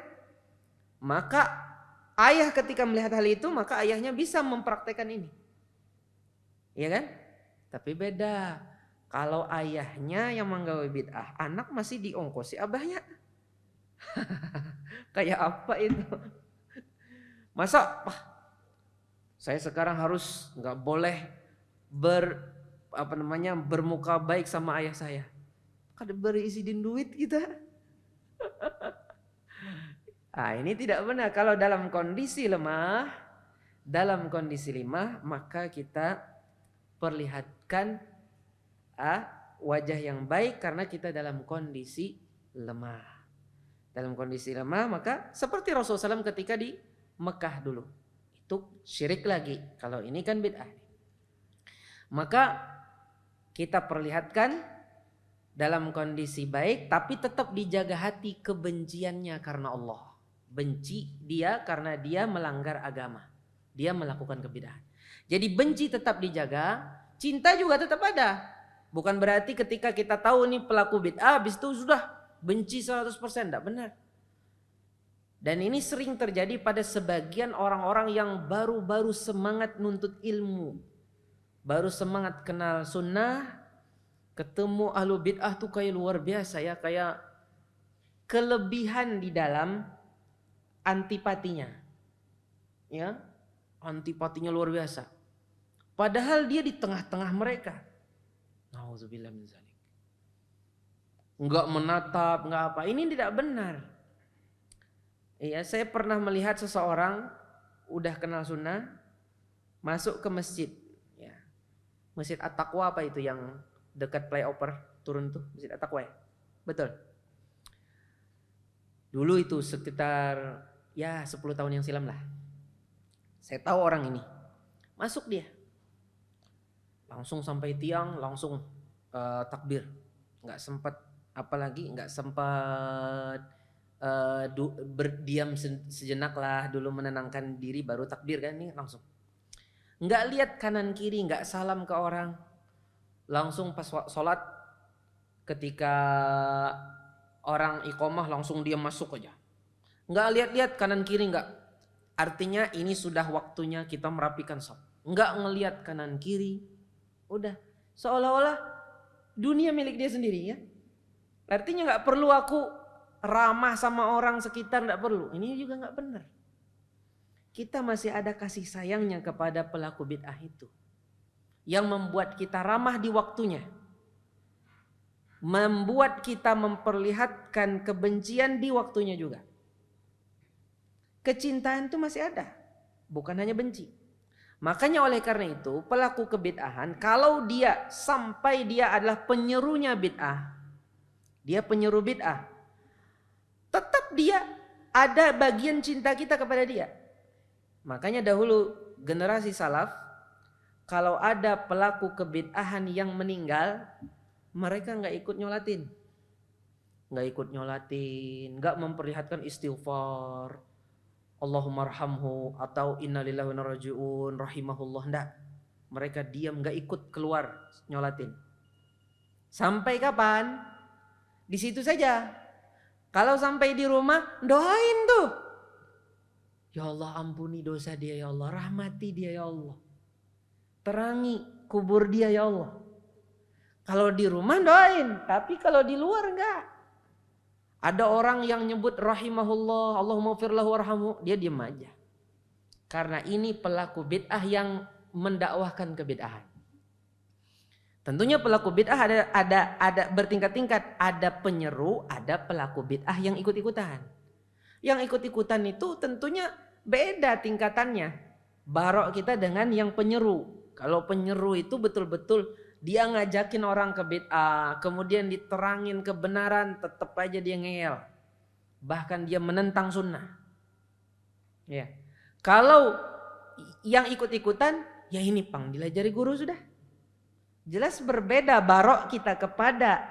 Maka ayah ketika melihat hal itu, maka ayahnya bisa mempraktekkan ini. Iya kan? Tapi beda. Kalau ayahnya yang menggawe bid'ah, anak masih diongkosi abahnya. Kayak apa itu? Masa saya sekarang harus nggak boleh bermuka baik sama ayah saya? Kan berisiin duit kita. Ini tidak benar. Kalau dalam kondisi lemah, maka kita perlihatkan wajah yang baik karena kita dalam kondisi lemah. Dalam kondisi lemah, maka seperti Rasulullah SAW ketika di Mekah dulu. Itu syirik lagi. Kalau ini kan bid'ah. Maka kita perlihatkan dalam kondisi baik, tapi tetap dijaga hati kebenciannya karena Allah. Benci dia karena dia melanggar agama. Dia melakukan kebid'ahan. Jadi benci tetap dijaga, cinta juga tetap ada. Bukan berarti ketika kita tahu nih pelaku bid'ah, habis itu sudah benci 100%. Tidak benar. Dan ini sering terjadi pada sebagian orang-orang yang baru-baru semangat nuntut ilmu. Baru semangat kenal sunnah. Ketemu ahlu bid'ah tuh kayak luar biasa ya. Kayak kelebihan di dalam antipatinya. Ya, antipatinya luar biasa. Padahal dia di tengah-tengah mereka. Nauzubillah min dzalik. Enggak menatap, enggak apa. Ini tidak benar. Iya, saya pernah melihat seseorang udah kenal sunnah masuk ke masjid. Ya. Masjid At-Taqwa apa itu yang dekat flyover turun tuh, Masjid At-Taqwa ya? Betul. Dulu itu sekitar 10 tahun yang silam lah. Saya tahu orang ini. Masuk dia. Langsung sampai tiang, langsung takbir. Enggak sempat berdiam sejenak lah dulu menenangkan diri baru takbir kan, ini langsung. Enggak lihat kanan kiri, enggak salam ke orang. Langsung pas sholat ketika orang iqomah langsung dia masuk aja. Enggak lihat-lihat kanan kiri, enggak. Artinya ini sudah waktunya kita merapikan shaf. Enggak ngelihat kanan kiri. Udah seolah-olah dunia milik dia sendiri ya. Artinya enggak perlu aku ramah sama orang sekitar, enggak perlu. Ini juga enggak benar. Kita masih ada kasih sayangnya kepada pelaku bid'ah itu. Yang membuat kita ramah di waktunya. Membuat kita memperlihatkan kebencian di waktunya juga. Kecintaan itu masih ada. Bukan hanya benci. Makanya oleh karena itu pelaku kebid'ahan, kalau dia sampai dia adalah penyerunya bid'ah. Dia penyeru bid'ah. Tetap dia ada bagian cinta kita kepada dia. Makanya dahulu generasi salaf, kalau ada pelaku kebid'ahan yang meninggal, mereka nggak ikut nyolatin. Nggak memperlihatkan istighfar, Allahumma arhamhu atau innalillahi wa inna ilaihi raji'un rahimahullah, enggak. Mereka diam, nggak ikut keluar nyolatin. Sampai kapan? Di situ saja. Kalau sampai di rumah, doain tuh. Ya Allah, ampuni dosa dia ya Allah, rahmati dia ya Allah. Terangi kubur dia ya Allah. Kalau di rumah doain, tapi kalau di luar enggak. Ada orang yang nyebut rahimahullah, Allahumma firlahu warhamhu, dia diam aja. Karena ini pelaku bid'ah yang mendakwahkan kebid'ahan. Tentunya pelaku bid'ah ada bertingkat-tingkat, ada penyeru, ada pelaku bid'ah yang ikut-ikutan. Yang ikut-ikutan itu tentunya beda tingkatannya. Barok kita dengan yang penyeru. Kalau penyeru itu betul-betul dia ngajakin orang ke bid'ah, kemudian diterangin kebenaran, tetap aja dia ngeyel. Bahkan dia menentang sunnah. Ya. Kalau yang ikut-ikutan, ya ini pang dilajari guru sudah. Jelas berbeda barok kita kepada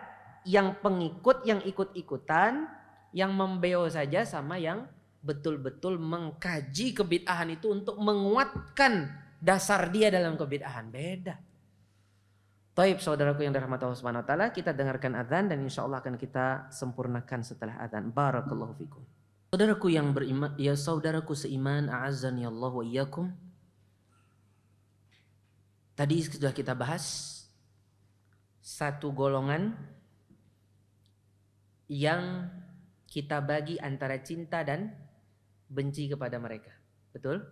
yang pengikut, yang ikut-ikutan, yang membeo saja sama yang betul-betul mengkaji kebid'ahan itu untuk menguatkan dasar dia dalam kebid'ahan. Beda. Taib, saudaraku yang dirahmati Allah Subhanahu wa taala, kita dengarkan azan dan insyaallah akan kita sempurnakan setelah azan. Barakallahu fikum. Saudaraku yang beriman, ya saudaraku seiman, a'azzani Allah wa iyyakum. Tadi sudah kita bahas satu golongan yang kita bagi antara cinta dan benci kepada mereka. Betul?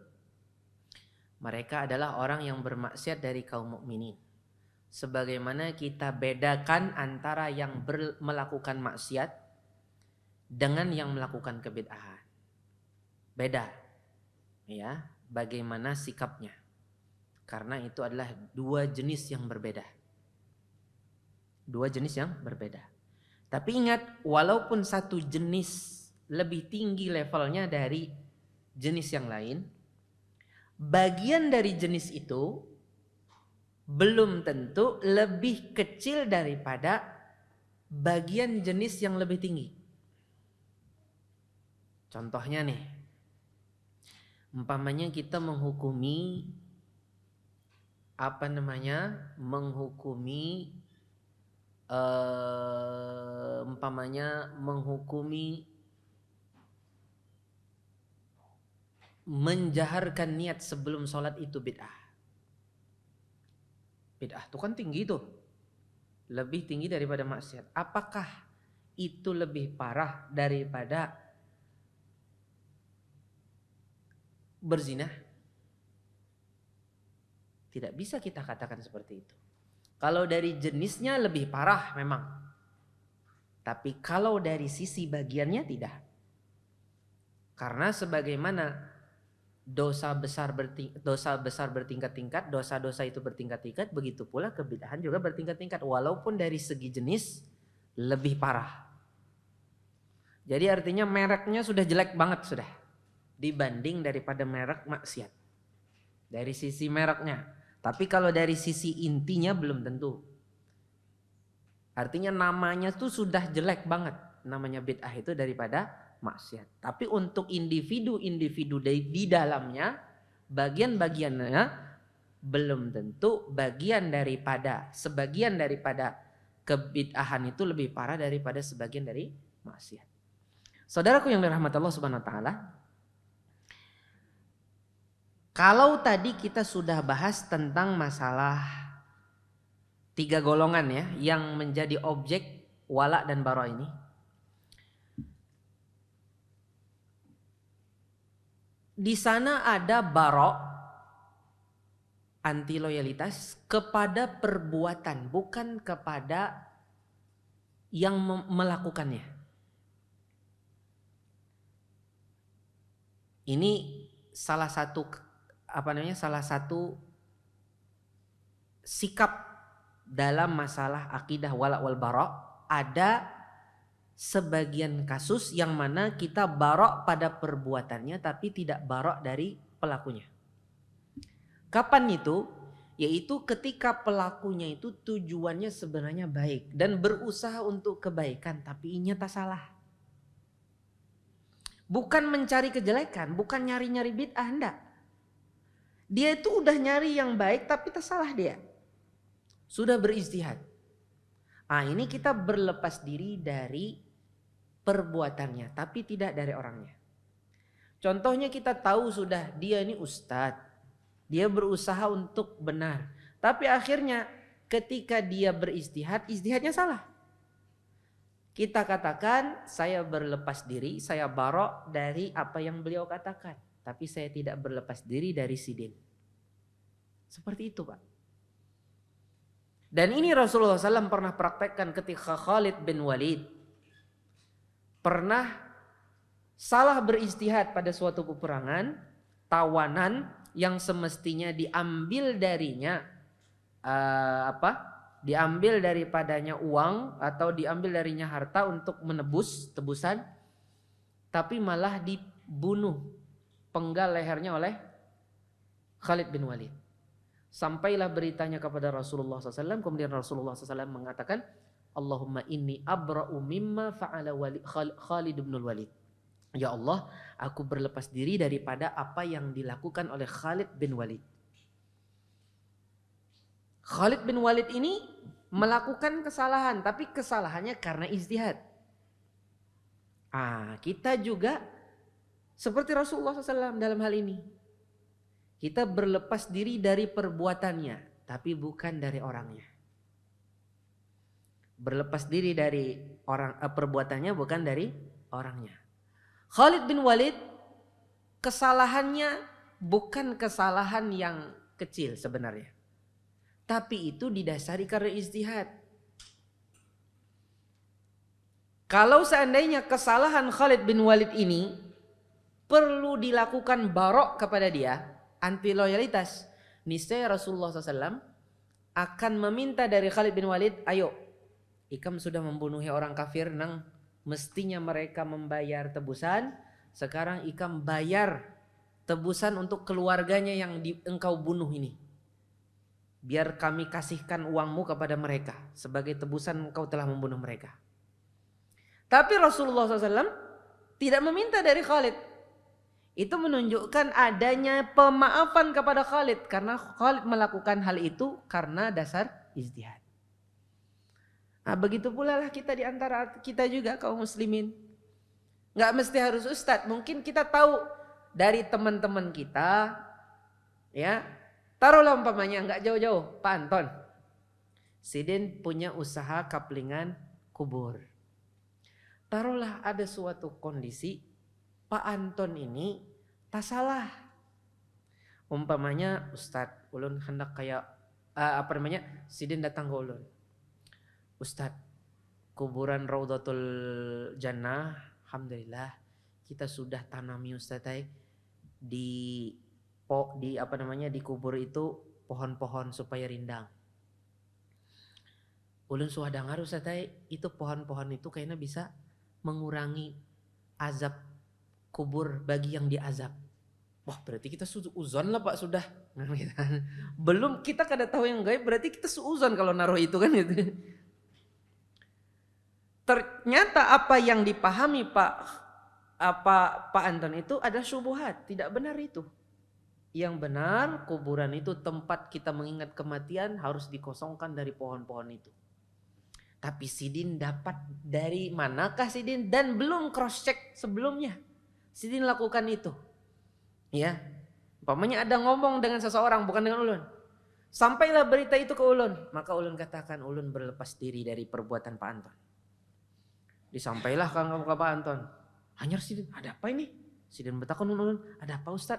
Mereka adalah orang yang bermaksiat dari kaum mukminin. Sebagaimana kita bedakan antara yang melakukan maksiat dengan yang melakukan kebid'ahan. Beda. Ya, bagaimana sikapnya. Karena itu adalah dua jenis yang berbeda. Dua jenis yang berbeda. Tapi ingat, walaupun satu jenis lebih tinggi levelnya dari jenis yang lain, bagian dari jenis itu belum tentu lebih kecil daripada bagian jenis yang lebih tinggi. Contohnya nih, umpamanya kita menghukumi menjaharkan niat sebelum sholat itu bid'ah. Bid'ah itu kan tinggi tuh, lebih tinggi daripada maksiat. Apakah itu lebih parah daripada berzina? Tidak bisa kita katakan seperti itu. Kalau dari jenisnya lebih parah memang. Tapi kalau dari sisi bagiannya tidak. Karena sebagaimana dosa besar bertingkat-tingkat, dosa-dosa itu bertingkat-tingkat, begitu pula kebid'ahan juga bertingkat-tingkat. Walaupun dari segi jenis lebih parah. Jadi artinya mereknya sudah jelek banget sudah. Dibanding daripada merek maksiat. Dari sisi mereknya. Tapi kalau dari sisi intinya belum tentu. Artinya namanya tuh sudah jelek banget. Namanya bid'ah itu daripada maksiat. Tapi untuk individu-individu di dalamnya, bagian-bagiannya belum tentu sebagian daripada kebid'ahan itu lebih parah daripada sebagian dari maksiat. Saudaraku yang dirahmati Allah Subhanahu wa taala, kalau tadi kita sudah bahas tentang masalah 3 golongan ya yang menjadi objek wala dan bara ini. Di sana ada bara, anti loyalitas kepada perbuatan, bukan kepada yang melakukannya. Ini salah satu sikap dalam masalah akidah wala wal bara. Ada sebagian kasus yang mana kita barok pada perbuatannya tapi tidak barok dari pelakunya. Kapan itu? Yaitu ketika pelakunya itu tujuannya sebenarnya baik dan berusaha untuk kebaikan tapi nyata salah. Bukan mencari kejelekan, bukan nyari-nyari bid'ah, enggak. Dia itu udah nyari yang baik tapi tersalah dia. Sudah berijtihad. Ini kita berlepas diri dari perbuatannya tapi tidak dari orangnya. Contohnya kita tahu sudah dia ini ustadz, dia berusaha untuk benar, tapi akhirnya ketika dia istihadnya salah. Kita katakan saya berlepas diri, saya barok dari apa yang beliau katakan, tapi saya tidak berlepas diri dari sidin. Seperti itu Pak. Dan ini Rasulullah SAW pernah praktekkan ketika Khalid bin Walid pernah salah beristihad pada suatu peperangan, tawanan yang semestinya diambil darinya diambil daripadanya uang atau diambil darinya harta untuk menebus tebusan, tapi malah dibunuh, penggal lehernya oleh Khalid bin Walid. Sampailah beritanya kepada Rasulullah SAW, kemudian Rasulullah SAW mengatakan, Allahumma inni abra'u mimma fa'ala Khalid bin Walid. Ya Allah, aku berlepas diri daripada apa yang dilakukan oleh Khalid bin Walid. Khalid bin Walid ini melakukan kesalahan, tapi kesalahannya karena ijtihad. Kita juga seperti Rasulullah SAW dalam hal ini. Kita berlepas diri dari perbuatannya, tapi bukan dari orangnya. Berlepas diri dari perbuatannya, bukan dari orangnya. Khalid bin Walid kesalahannya bukan kesalahan yang kecil sebenarnya. Tapi itu didasari karena ijtihad. Kalau seandainya kesalahan Khalid bin Walid ini perlu dilakukan barok kepada dia, anti loyalitas, niscaya Rasulullah SAW akan meminta dari Khalid bin Walid, ayo, ikam sudah membunuhi orang kafir, nang mestinya mereka membayar tebusan. Sekarang ikam bayar tebusan untuk keluarganya yang engkau bunuh ini. Biar kami kasihkan uangmu kepada mereka sebagai tebusan engkau telah membunuh mereka. Tapi Rasulullah SAW tidak meminta dari Khalid. Itu menunjukkan adanya pemaafan kepada Khalid. Karena Khalid melakukan hal itu karena dasar ijtihad. Begitu pula lah kita di antara kita juga kaum muslimin. Nggak mesti harus ustadz. Mungkin kita tahu dari teman-teman kita, ya. Taruhlah umpamanya nggak jauh-jauh, Pak Anton. Sidin punya usaha kaplingan kubur. Taruhlah ada suatu kondisi Pak Anton ini tak salah. Umpamanya ustadz, ulun hendak kayak Sidin datang ke ulun. Ustadz, kuburan Raudhatul Jannah, alhamdulillah kita sudah tanami Ustadz di kubur itu pohon-pohon supaya rindang. Ulun sudah dengar Ustadz, itu pohon-pohon itu kayaknya bisa mengurangi azab kubur bagi yang diazab. Wah, berarti kita suuzon lah Pak sudah. Belum kita kada tahu yang gaib, berarti kita suuzon kalau naruh itu kan gitu. Ternyata apa yang dipahami Pak Anton itu adalah syubhat, tidak benar itu. Yang benar, kuburan itu tempat kita mengingat kematian, harus dikosongkan dari pohon-pohon itu. Tapi Sidin dapat dari manakah Sidin dan belum cross check sebelumnya. Sidin lakukan itu. Ya. Umpamanya ada ngomong dengan seseorang bukan dengan ulun. Sampailah berita itu ke ulun, maka ulun katakan ulun berlepas diri dari perbuatan Pak Anton. Disampailah ke Pak Anton. Hanyar Sidin, ada apa ini? Sidin bertakun ulun, ada apa Ustaz?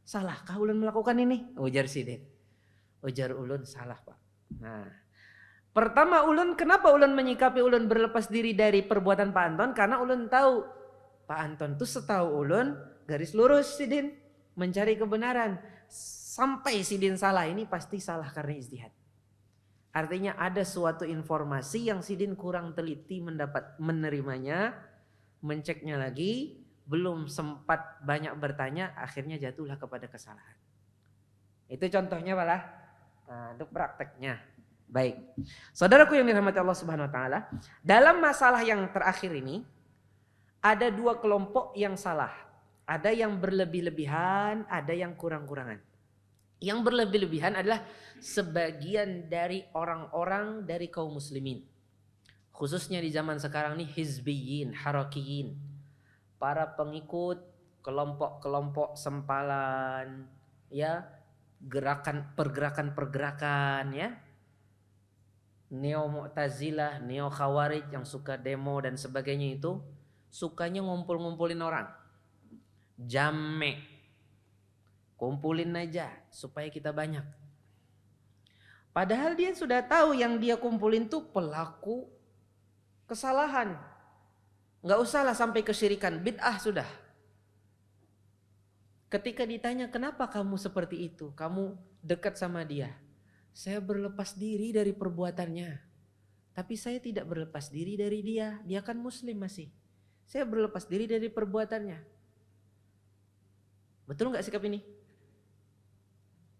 Salahkah ulun melakukan ini? Ujar Sidin. Ujar ulun, salah Pak. Nah, pertama kenapa ulun menyikapi ulun berlepas diri dari perbuatan Pak Anton? Karena ulun tahu Pak Anton itu setahu ulun garis lurus Sidin mencari kebenaran. Sampai Sidin salah ini pasti salah karena ijtihad. Artinya ada suatu informasi yang Sidin kurang teliti menerimanya, menceknya lagi, belum sempat banyak bertanya, akhirnya jatuhlah kepada kesalahan. Itu contohnya malah. Nah, untuk prakteknya. Baik. Saudaraku yang dirahmati Allah Subhanahu wa taala, dalam masalah yang terakhir ini ada dua kelompok yang salah. Ada yang berlebih-lebihan, ada yang kurang-kurangan. Yang berlebih-lebihan adalah sebagian dari orang-orang dari kaum muslimin. Khususnya di zaman sekarang ini hizbiyin, harakiyin. Para pengikut kelompok-kelompok sempalan, ya, pergerakan-pergerakan, ya. Neo Mu'tazilah, Neo Khawarij yang suka demo dan sebagainya itu sukanya ngumpul-ngumpulin orang. Jamek. Kumpulin aja supaya kita banyak. Padahal dia sudah tahu yang dia kumpulin tuh pelaku kesalahan. Nggak usahlah sampai kesyirikan, bid'ah sudah. Ketika ditanya kenapa kamu seperti itu, kamu dekat sama dia. Saya berlepas diri dari perbuatannya. Tapi saya tidak berlepas diri dari dia. Dia kan muslim masih. Saya berlepas diri dari perbuatannya. Betul nggak sikap ini?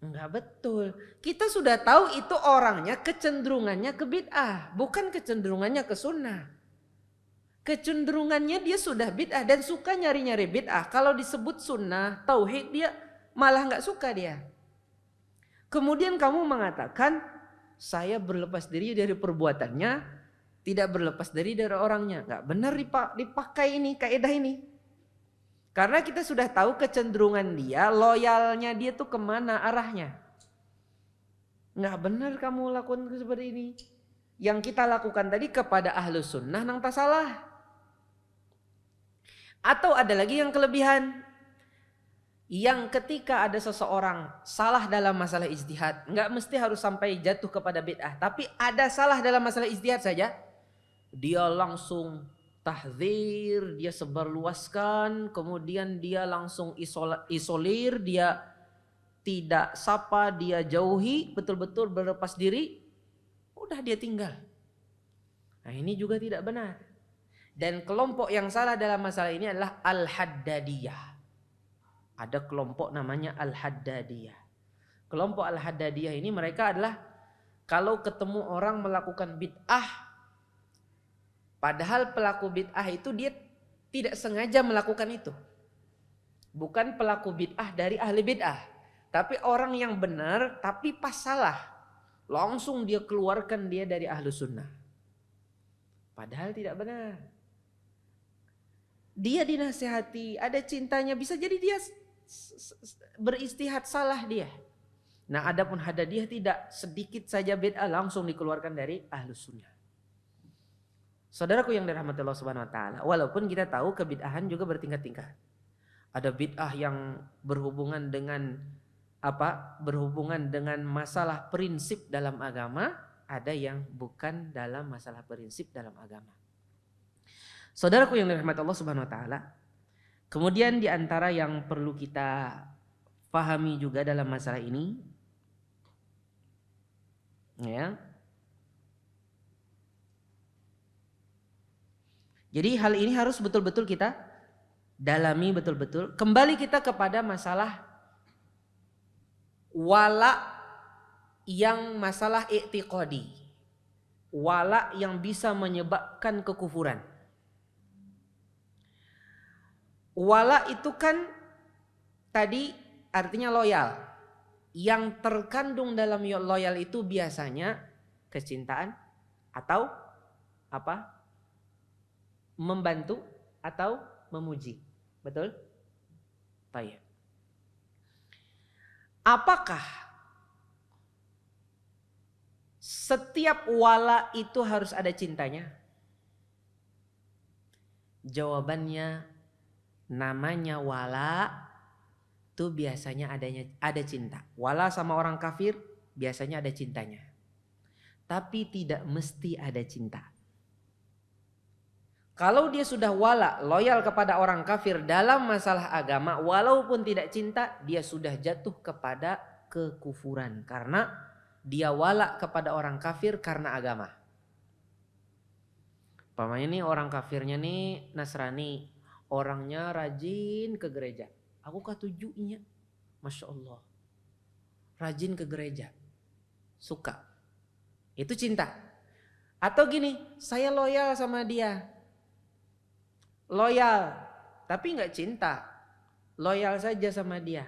Enggak betul. Kita sudah tahu itu orangnya kecenderungannya ke bid'ah, bukan kecenderungannya ke sunnah. kecenderungannya dia sudah bid'ah dan suka nyari-nyari bid'ah. Kalau disebut sunnah, tauhid, dia malah nggak suka dia. Kemudian kamu mengatakan saya berlepas diri dari perbuatannya, tidak berlepas diri dari orangnya. Nggak benar dipakai ini kaidah ini. Karena kita sudah tahu kecenderungan dia, loyalnya dia tuh kemana arahnya. Nggak benar kamu lakukan seperti ini. Yang kita lakukan tadi kepada ahlus sunnah nang tak salah. Atau ada lagi yang kelebihan. Yang ketika ada seseorang salah dalam masalah ijtihad, nggak mesti harus sampai jatuh kepada bid'ah, tapi ada salah dalam masalah ijtihad saja, dia langsung tahdzir, dia sebarluaskan, kemudian dia langsung isolir, dia tidak sapa, dia jauhi, betul-betul berlepas diri, udah dia tinggal. Nah ini juga tidak benar. Dan kelompok yang salah dalam masalah ini adalah Al-Haddadiyah. Ada kelompok namanya Al-Haddadiyah. Kelompok Al-Haddadiyah ini mereka adalah kalau ketemu orang melakukan bid'ah, padahal pelaku bid'ah itu dia tidak sengaja melakukan itu. Bukan pelaku bid'ah dari ahli bid'ah, tapi orang yang benar tapi pas salah, langsung dia keluarkan dia dari ahlu sunnah. Padahal tidak benar. Dia dinasihati, ada cintanya, bisa jadi dia beristihad salah dia. Nah adapun Haddadiyah tidak, sedikit saja bid'ah langsung dikeluarkan dari ahlus sunnah. Saudaraku yang dirahmati Allah Subhanahu wa taala, walaupun kita tahu kebid'ahan juga bertingkat-tingkat. Ada bid'ah yang berhubungan dengan berhubungan dengan masalah prinsip dalam agama, ada yang bukan dalam masalah prinsip dalam agama. Saudaraku yang dirahmati Allah Subhanahu wa taala, kemudian di antara yang perlu kita pahami juga dalam masalah ini, ya. Jadi hal ini harus betul-betul kita dalami betul-betul. Kembali kita kepada masalah wala yang masalah i'tiqadi. Wala yang bisa menyebabkan kekufuran. Wala itu kan tadi artinya loyal. Yang terkandung dalam loyal itu biasanya kecintaan atau membantu atau memuji. Betul? Baik. Apakah setiap wala itu harus ada cintanya? Jawabannya, namanya wala itu biasanya ada cinta. Wala sama orang kafir biasanya ada cintanya. Tapi tidak mesti ada cinta. Kalau dia sudah wala, loyal kepada orang kafir dalam masalah agama, walaupun tidak cinta, dia sudah jatuh kepada kekufuran. Karena dia wala kepada orang kafir karena agama. Pamannya nih orang kafirnya nih Nasrani. Orangnya rajin ke gereja. Aku katujuinya. Masya Allah. Rajin ke gereja. Suka. Itu cinta. Atau gini, saya loyal sama dia. Loyal. Tapi gak cinta. Loyal saja sama dia.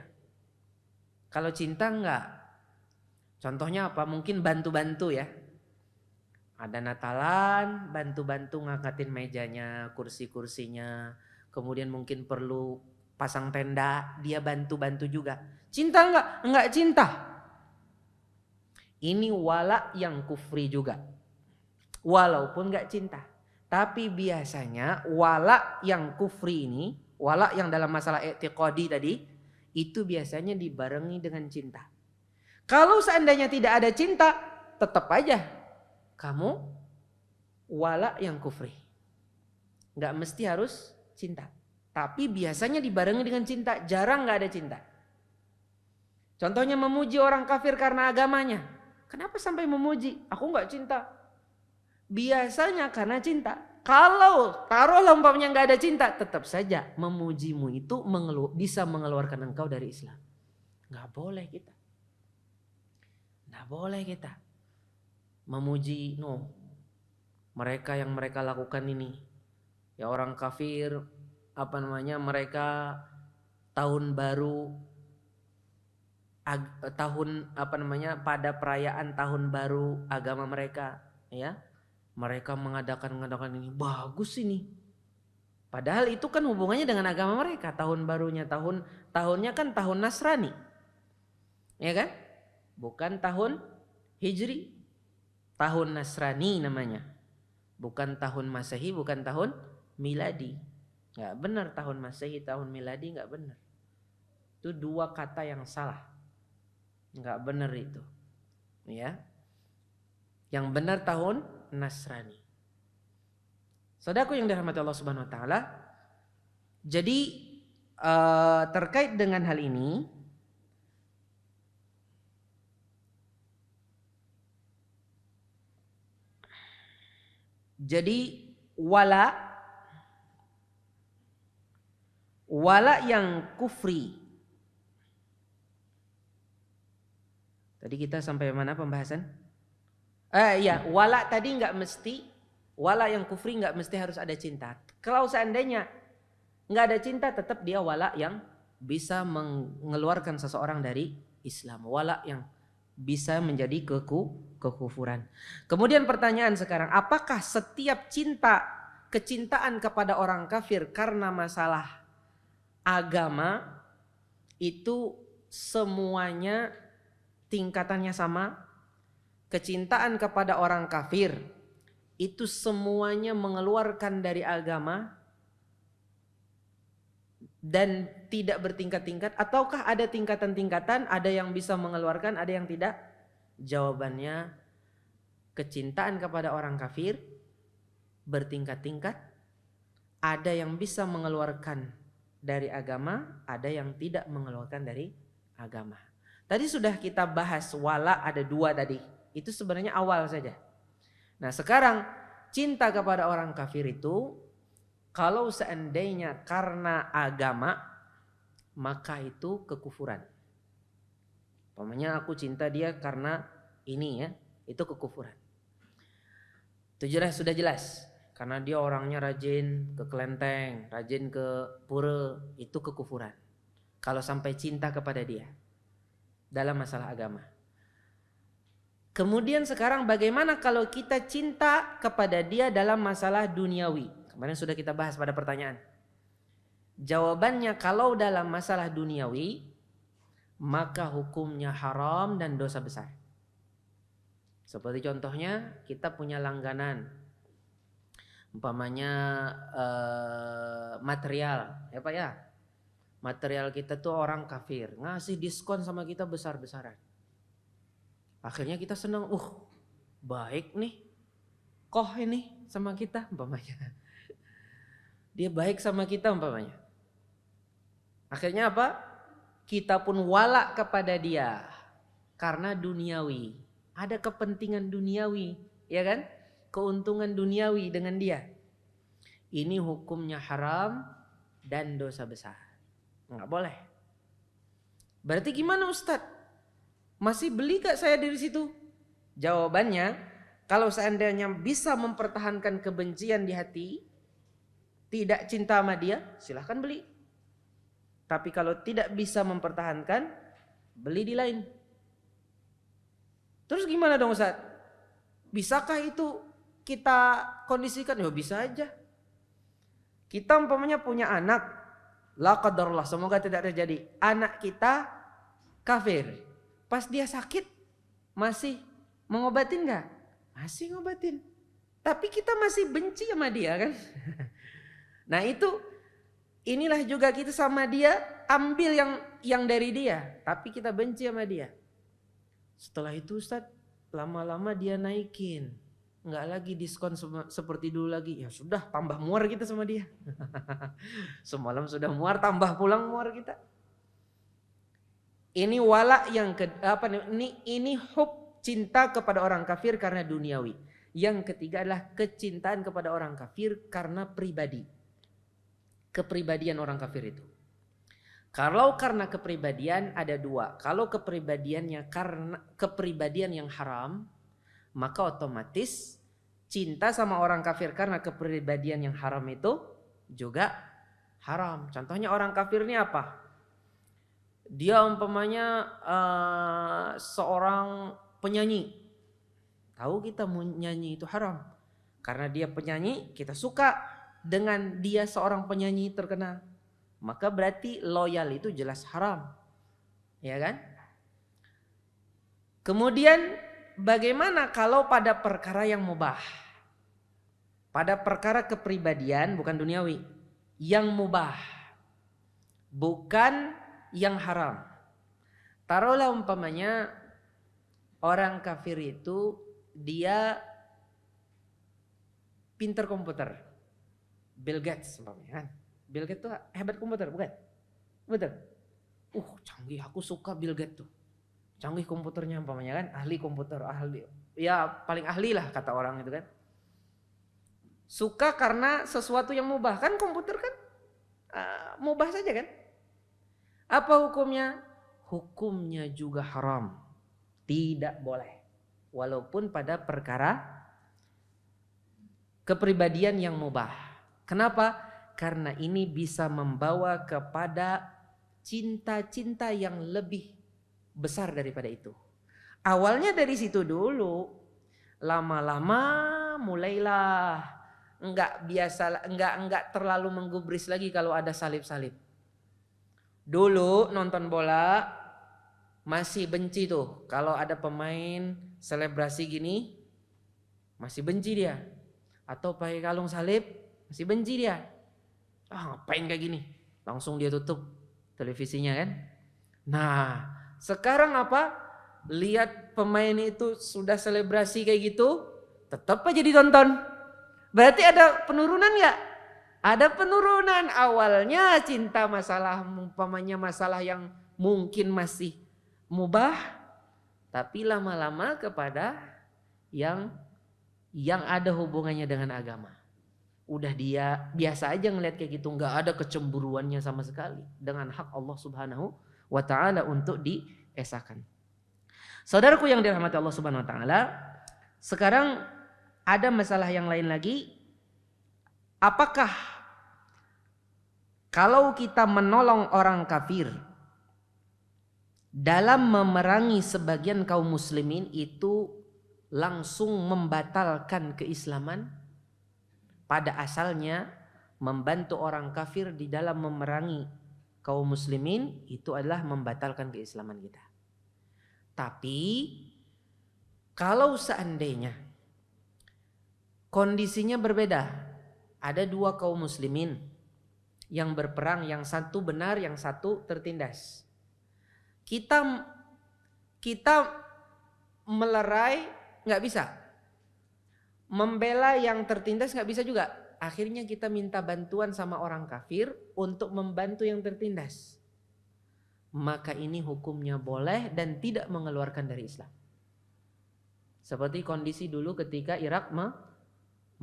Kalau cinta enggak. Contohnya apa? Mungkin bantu-bantu ya. Ada Natalan, bantu-bantu ngangkatin mejanya, kursi-kursinya. Kemudian mungkin perlu pasang tenda, dia bantu-bantu juga. Cinta enggak? Enggak cinta. Ini wala yang kufri juga. Walaupun enggak cinta. Tapi biasanya wala yang kufri ini, wala yang dalam masalah i'tiqadi tadi, itu biasanya dibarengi dengan cinta. Kalau seandainya tidak ada cinta, tetap aja kamu wala yang kufri. Enggak mesti harus cinta. Tapi biasanya dibarengi dengan cinta. Jarang gak ada cinta. Contohnya memuji orang kafir karena agamanya. Kenapa sampai memuji? Aku gak cinta. Biasanya karena cinta. Kalau taruhlah umpamanya gak ada cinta, tetap saja memujimu itu bisa mengeluarkan engkau dari Islam. Gak boleh kita. Gak boleh kita memuji mereka yang mereka lakukan ini Ya orang kafir mereka tahun baru pada perayaan tahun baru agama mereka, ya. Mereka mengadakan ini, bagus ini. Padahal itu kan hubungannya dengan agama mereka, tahun barunya, tahunnya kan tahun Nasrani. Ya kan? Bukan tahun Hijri. Tahun Nasrani namanya. Bukan tahun Masehi, bukan tahun Miladi. Enggak benar tahun Masehi, tahun Miladi enggak benar. Itu dua kata yang salah. Enggak benar itu. Ya. Yang benar tahun Nasrani. Saudaraku yang dirahmati Allah Subhanahu wa taala. Jadi terkait dengan hal ini, jadi wala yang kufri. Tadi kita sampai mana pembahasan? Ya, wala tadi nggak mesti, wala yang kufri nggak mesti harus ada cinta. Kalau seandainya nggak ada cinta, tetap dia wala yang bisa mengeluarkan seseorang dari Islam. Wala yang bisa menjadi kekufuran. Kemudian pertanyaan sekarang, apakah setiap kecintaan kepada orang kafir karena masalah agama itu semuanya tingkatannya sama? Kecintaan kepada orang kafir itu semuanya mengeluarkan dari agama dan tidak bertingkat-tingkat, ataukah ada tingkatan-tingkatan, ada yang bisa mengeluarkan, ada yang tidak? Jawabannya, kecintaan kepada orang kafir bertingkat-tingkat, ada yang bisa mengeluarkan dari agama, ada yang tidak mengeluarkan dari agama. Tadi sudah kita bahas wala ada dua tadi, itu sebenarnya awal saja. Nah sekarang cinta kepada orang kafir itu, kalau seandainya karena agama, maka itu kekufuran. Umpamanya aku cinta dia karena ini, ya, itu kekufuran. Itu sudah jelas. Karena dia orangnya rajin ke kelenteng, rajin ke pura, itu kekufuran. Kalau sampai cinta kepada dia dalam masalah agama. Kemudian sekarang bagaimana kalau kita cinta kepada dia dalam masalah duniawi? Kemarin sudah kita bahas pada pertanyaan. Jawabannya, kalau dalam masalah duniawi, maka hukumnya haram dan dosa besar. Seperti contohnya, kita punya langganan, umpamanya material, ya Pak ya. Material kita tuh orang kafir, ngasih diskon sama kita besar-besaran. Akhirnya kita senang, baik nih, koh ini sama kita umpamanya. Dia baik sama kita umpamanya. Akhirnya apa? Kita pun wala kepada dia karena duniawi. Ada kepentingan duniawi, ya kan? Keuntungan duniawi dengan dia. Ini hukumnya haram dan dosa besar. Enggak boleh. Berarti gimana Ustadz? Masih beli gak saya dari situ? Jawabannya, kalau seandainya bisa mempertahankan kebencian di hati, tidak cinta sama dia, silahkan beli. Tapi kalau tidak bisa mempertahankan, beli di lain. Terus gimana dong Ustaz? Bisakah itu kita kondisikan? Ya bisa aja. Kita umpamanya punya anak, la qadarullah, semoga tidak terjadi. Anak kita kafir. Pas dia sakit, masih mengobatin gak? Masih ngobatin. Tapi kita masih benci sama dia kan? Nah inilah juga kita sama dia, ambil yang dari dia, tapi kita benci sama dia. Setelah itu Ustaz, lama-lama dia naikin, nggak lagi diskon seperti dulu lagi. Ya sudah, tambah muar kita sama dia. Semalam sudah muar, tambah pulang muar kita. Ini wala yang ini hub cinta kepada orang kafir karena duniawi. Yang ketiga adalah kecintaan kepada orang kafir karena pribadi. Kepribadian orang kafir itu. Kalau karena kepribadian ada dua. Kalau kepribadiannya karena kepribadian yang haram, maka otomatis cinta sama orang kafir karena kepribadian yang haram itu juga haram. Contohnya orang kafir ini apa? Dia umpamanya seorang penyanyi. Tahu kita menyanyi itu haram. Karena dia penyanyi, kita suka dengan dia seorang penyanyi terkenal. Maka berarti loyal itu jelas haram. Ya kan? Kemudian bagaimana kalau pada perkara yang mubah? Pada perkara kepribadian bukan duniawi, yang mubah, bukan yang haram. Taruhlah umpamanya orang kafir itu dia pinter komputer, Bill Gates umpamanya kan. Bill Gates tuh hebat komputer bukan? Betul. Canggih, aku suka Bill Gates tuh. Canggih komputernya umpamanya kan, ahli komputer, ahli. Ya paling ahli lah kata orang itu kan. Suka karena sesuatu yang mubah. Kan komputer kan mubah saja kan. Apa hukumnya? Hukumnya juga haram. Tidak boleh. Walaupun pada perkara kepribadian yang mubah. Kenapa? Karena ini bisa membawa kepada cinta-cinta yang lebih besar daripada itu. Awalnya dari situ dulu. Lama-lama mulailah enggak terlalu menggubris lagi kalau ada salib-salib. Dulu nonton bola masih benci tuh kalau ada pemain selebrasi gini, masih benci dia. Atau pakai kalung salib, masih benci dia. Ngapain kayak gini? Langsung dia tutup televisinya kan. Nah, sekarang apa? Lihat pemain itu sudah selebrasi kayak gitu, tetap aja ditonton. Berarti ada penurunan nggak? Ada penurunan. Awalnya cinta masalah umpamanya masalah yang mungkin masih mubah, tapi lama-lama kepada yang ada hubungannya dengan agama. Udah dia biasa aja ngeliat kayak gitu, nggak ada kecemburuannya sama sekali dengan hak Allah Subhanahu wa taala untuk diesakan. Saudaraku yang dirahmati Allah Subhanahu wa taala, sekarang ada masalah yang lain lagi. Apakah kalau kita menolong orang kafir dalam memerangi sebagian kaum muslimin itu langsung membatalkan keislaman? Pada asalnya membantu orang kafir di dalam memerangi kaum muslimin itu adalah membatalkan keislaman kita. Tapi kalau seandainya kondisinya berbeda, ada dua kaum muslimin yang berperang, yang satu benar, yang satu tertindas. Kita melerai nggak bisa, membela yang tertindas nggak bisa juga. Akhirnya kita minta bantuan sama orang kafir untuk membantu yang tertindas. Maka ini hukumnya boleh dan tidak mengeluarkan dari Islam. Seperti kondisi dulu ketika Irak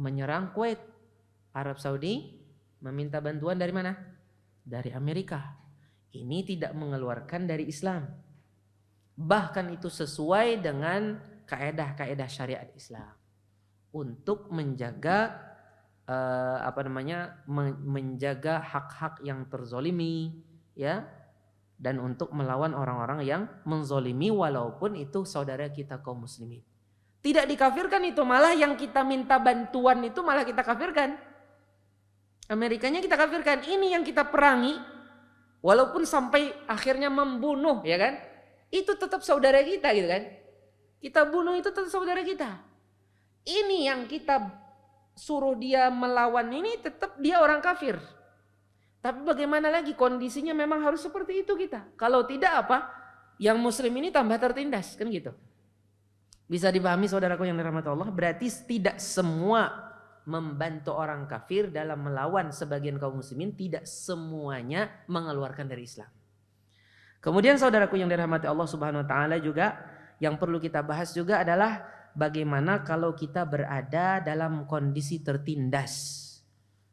menyerang Kuwait. Arab Saudi meminta bantuan dari mana? Dari Amerika. Ini tidak mengeluarkan dari Islam. Bahkan itu sesuai dengan kaedah-kaedah syariat Islam. Untuk menjaga menjaga hak-hak yang terzolimi, ya, dan untuk melawan orang-orang yang menzolimi walaupun itu saudara kita kaum muslimin. Tidak dikafirkan itu, malah yang kita minta bantuan itu malah kita kafirkan. Amerikanya kita kafirkan, ini yang kita perangi walaupun sampai akhirnya membunuh, ya kan? Itu tetap saudara kita gitu kan? Kita bunuh itu tetap saudara kita. Ini yang kita suruh dia melawan ini tetap dia orang kafir. Tapi bagaimana lagi kondisinya memang harus seperti itu kita. Kalau tidak apa? Yang muslim ini tambah tertindas, kan gitu. Bisa dipahami saudaraku yang dirahmati Allah, berarti tidak semua membantu orang kafir dalam melawan sebagian kaum muslimin, tidak semuanya mengeluarkan dari Islam. Kemudian saudaraku yang dirahmati Allah Subhanahu wa taala juga yang perlu kita bahas juga adalah bagaimana kalau kita berada dalam kondisi tertindas.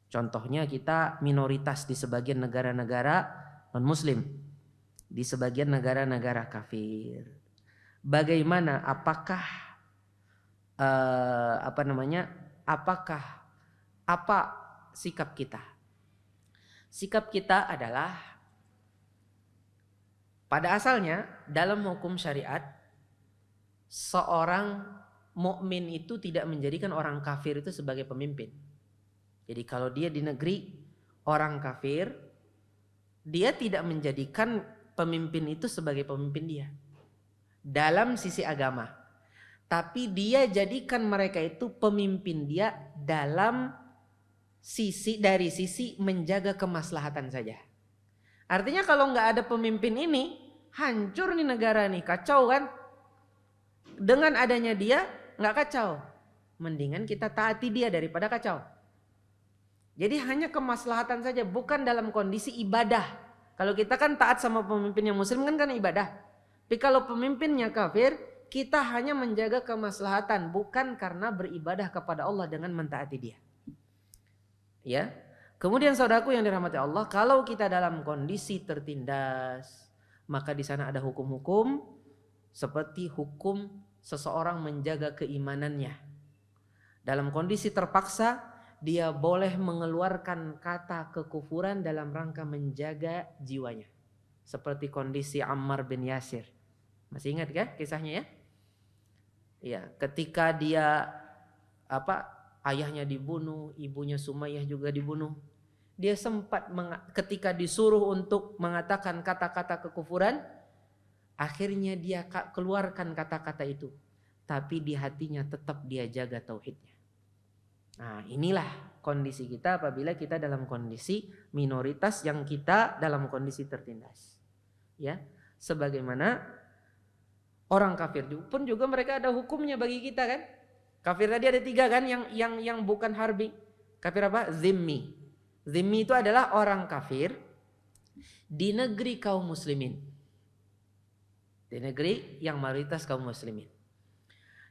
Contohnya kita minoritas di sebagian negara-negara non-muslim, di sebagian negara-negara kafir. Bagaimana, apakah apa sikap kita? Sikap kita adalah pada asalnya dalam hukum syariat seorang mukmin itu tidak menjadikan orang kafir itu sebagai pemimpin. Jadi kalau dia di negeri orang kafir, dia tidak menjadikan pemimpin itu sebagai pemimpin dia dalam sisi agama. Tapi dia jadikan mereka itu pemimpin dia dari sisi menjaga kemaslahatan saja. Artinya kalau nggak ada pemimpin ini, hancur nih negara nih, kacau kan? Dengan adanya dia nggak kacau, mendingan kita taati dia daripada kacau. Jadi hanya kemaslahatan saja, bukan dalam kondisi ibadah. Kalau kita kan taat sama pemimpin yang muslim kan ibadah. Tapi kalau pemimpinnya kafir, kita hanya menjaga kemaslahatan, bukan karena beribadah kepada Allah dengan mentaati dia. Ya. Kemudian saudaraku yang dirahmati Allah, kalau kita dalam kondisi tertindas, maka di sana ada hukum-hukum seperti hukum seseorang menjaga keimanannya. Dalam kondisi terpaksa, dia boleh mengeluarkan kata kekufuran dalam rangka menjaga jiwanya. Seperti kondisi Ammar bin Yasir. Masih ingat kan kisahnya ya? Ya, ketika dia ayahnya dibunuh, ibunya Sumayyah juga dibunuh. Dia sempat ketika disuruh untuk mengatakan kata-kata kekufuran, akhirnya dia keluarkan kata-kata itu. Tapi di hatinya tetap dia jaga tauhidnya. Nah, inilah kondisi kita apabila kita dalam kondisi minoritas yang kita dalam kondisi tertindas. Ya, sebagaimana orang kafir pun juga mereka ada hukumnya bagi kita kan? Kafir tadi ada 3 kan yang bukan harbi. Kafir apa? Zimmi. Zimmi itu adalah orang kafir di negeri kaum muslimin. Di negeri yang mayoritas kaum muslimin.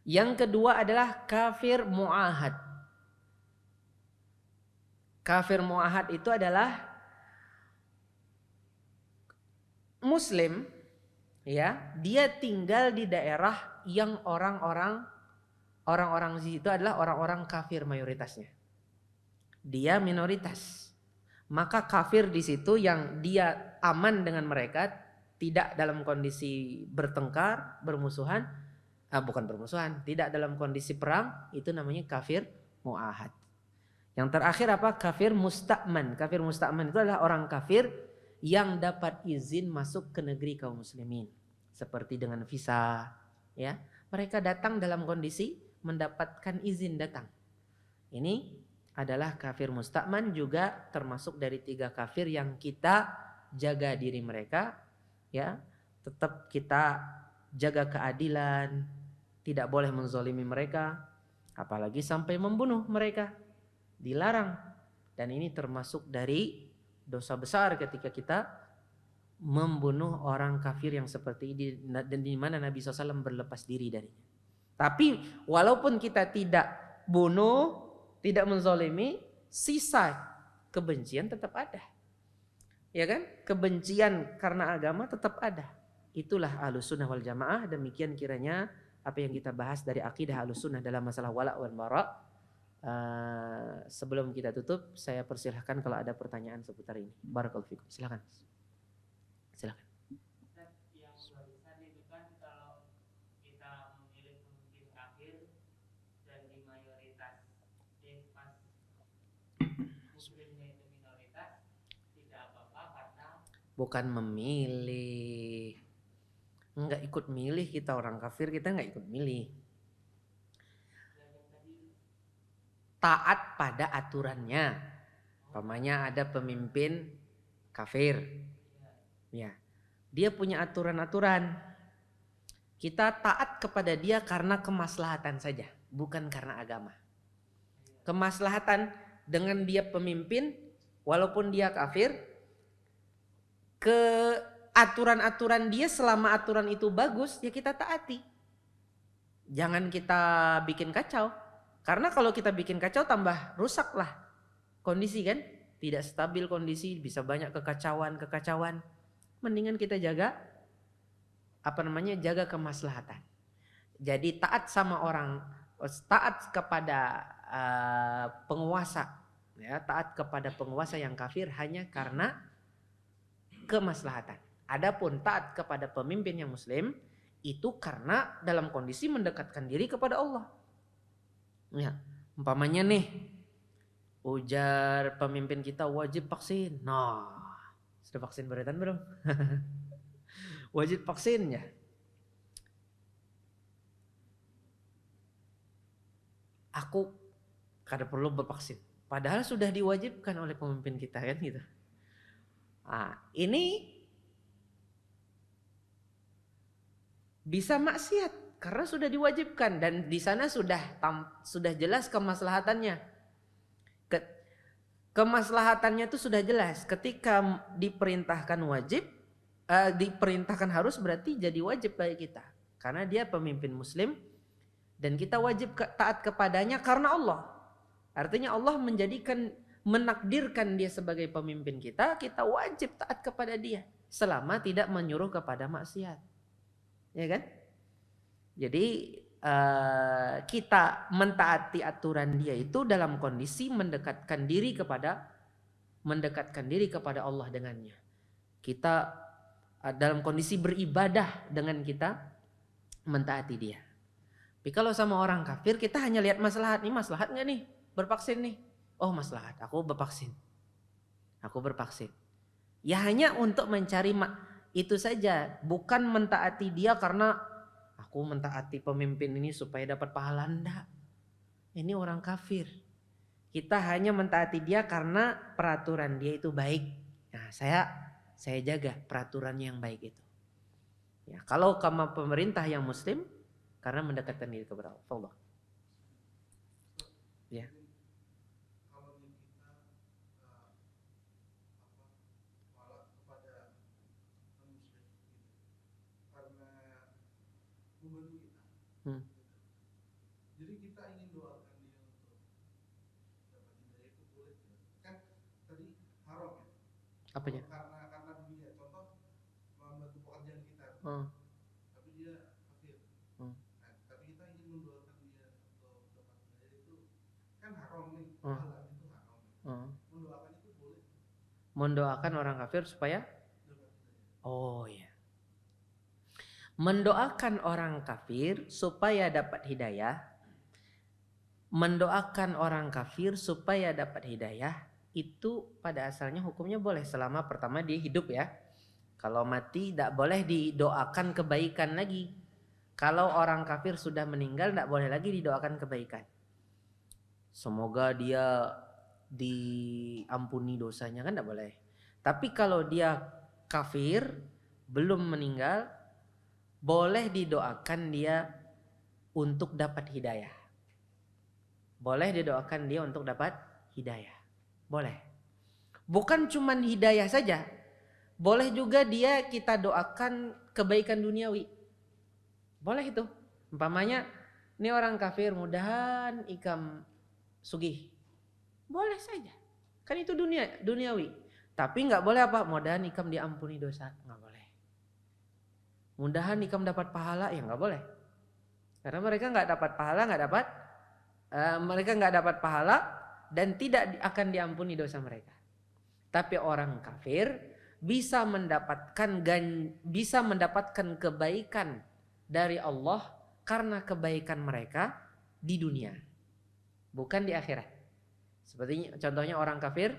Yang kedua adalah kafir mu'ahad. Kafir mu'ahad itu adalah muslim, ya, dia tinggal di daerah yang orang-orang di situ adalah orang-orang kafir mayoritasnya. Dia minoritas. Maka kafir di situ yang dia aman dengan mereka, tidak dalam kondisi bertengkar, tidak dalam kondisi perang, itu namanya kafir mu'ahad. Yang terakhir apa? Kafir musta'man. Kafir musta'man itu adalah orang kafir yang dapat izin masuk ke negeri kaum muslimin. Seperti dengan visa, ya. Mereka datang dalam kondisi mendapatkan izin datang. Ini adalah kafir musta'man, juga termasuk dari 3 kafir yang kita jaga diri mereka, ya. Tetap kita jaga keadilan, tidak boleh menzalimi mereka, apalagi sampai membunuh mereka. Dilarang. Dan ini termasuk dari dosa besar ketika kita membunuh orang kafir yang seperti ini, dan di mana Nabi SAW berlepas diri darinya. Tapi walaupun kita tidak bunuh, tidak menzalimi, sisa kebencian tetap ada. Ya kan? Kebencian karena agama tetap ada. Itulah Ahlussunnah wal Jamaah. Demikian kiranya apa yang kita bahas dari akidah Ahlussunnah dalam masalah wala' wal bara'. Sebelum kita tutup, saya persilahkan kalau ada pertanyaan seputar ini. Barakallahu fikum. Silakan. Silakan. Yang barusan itu kan kalau kita memilih pemimpin kafir dan di mayoritas, pas muslimnya itu minoritas, tidak apa-apa karena bukan memilih. Enggak ikut milih, kita orang kafir, kita enggak ikut milih. Taat pada aturannya. Umpamanya ada pemimpin kafir. Ya. Dia punya aturan-aturan. Kita taat kepada dia karena kemaslahatan saja, bukan karena agama. Kemaslahatan dengan dia pemimpin, walaupun dia kafir, ke aturan-aturan dia selama aturan itu bagus, ya kita taati. Jangan kita bikin kacau. Karena kalau kita bikin kacau tambah rusaklah kondisi kan. Tidak stabil kondisi, bisa banyak kekacauan. Mendingan kita jaga jaga kemaslahatan. Jadi taat kepada penguasa, ya, taat kepada penguasa yang kafir hanya karena kemaslahatan. Adapun taat kepada pemimpin yang muslim itu karena dalam kondisi mendekatkan diri kepada Allah. Ya, umpamanya nih, ujar pemimpin kita wajib vaksin. Nah, sudah vaksin beretan belum? Wajib vaksin ya. Aku kada perlu bervaksin. Padahal sudah diwajibkan oleh pemimpin kita kan gitu. Nah, ini bisa maksiat karena sudah diwajibkan dan di sana sudah jelas kemaslahatannya. Kemaslahatannya itu sudah jelas. Ketika diperintahkan wajib, diperintahkan harus berarti jadi wajib bagi kita. Karena dia pemimpin muslim dan kita wajib taat kepadanya karena Allah. Artinya Allah menakdirkan dia sebagai pemimpin kita wajib taat kepada dia selama tidak menyuruh kepada maksiat. Ya kan? Jadi kita mentaati aturan dia itu dalam kondisi mendekatkan diri kepada Allah dengannya. Kita dalam kondisi beribadah dengan kita mentaati dia. Tapi kalau sama orang kafir kita hanya lihat maslahat, nih maslahat nggak nih bervaksin nih? Oh maslahat, aku bervaksin. Ya hanya untuk mencari itu saja, bukan mentaati dia karena aku mentaati pemimpin ini supaya dapat pahala. Enggak. Ini orang kafir. Kita hanya mentaati dia karena peraturan dia itu baik. Nah, saya jaga peraturan yang baik itu. Ya, kalau sama pemerintah yang muslim karena mendekatkan diri kepada Allah. Ya. Jadi kita ingin doakan dia untuk dapat hidayah itu boleh kan tadi haram ya. Apanya? Karena dunia contoh membantu pekerjaan kita. Tapi dia kafir. Nah, tapi kita ingin mendoakan dia untuk dapat hidayah itu kan haram nih. Halal itu haram. Mendoakan itu boleh. Mendoakan orang kafir supaya dapat hidayah. Oh ya. Mendoakan orang kafir supaya dapat hidayah. Mendoakan orang kafir supaya dapat hidayah itu pada asalnya hukumnya boleh selama pertama dia hidup ya. Kalau mati tidak boleh didoakan kebaikan lagi. Kalau orang kafir sudah meninggal tidak boleh lagi didoakan kebaikan. Semoga dia diampuni dosanya kan tidak boleh. Tapi kalau dia kafir belum meninggal, boleh didoakan dia untuk dapat hidayah. Boleh didoakan dia untuk dapat hidayah. Boleh. Bukan cuman hidayah saja. Boleh juga dia kita doakan kebaikan duniawi. Boleh itu. Umpamanya ini orang kafir mudahan ikam sugih. Boleh saja. Kan itu duniawi. Tapi nggak boleh apa? Mudahan ikam diampuni dosa. Nggak boleh. Mudahan ikam dapat pahala, ya nggak boleh. Karena mereka nggak dapat pahala dan tidak akan diampuni dosa mereka. Tapi orang kafir bisa mendapatkan kebaikan dari Allah karena kebaikan mereka di dunia, bukan di akhirat. Seperti contohnya orang kafir,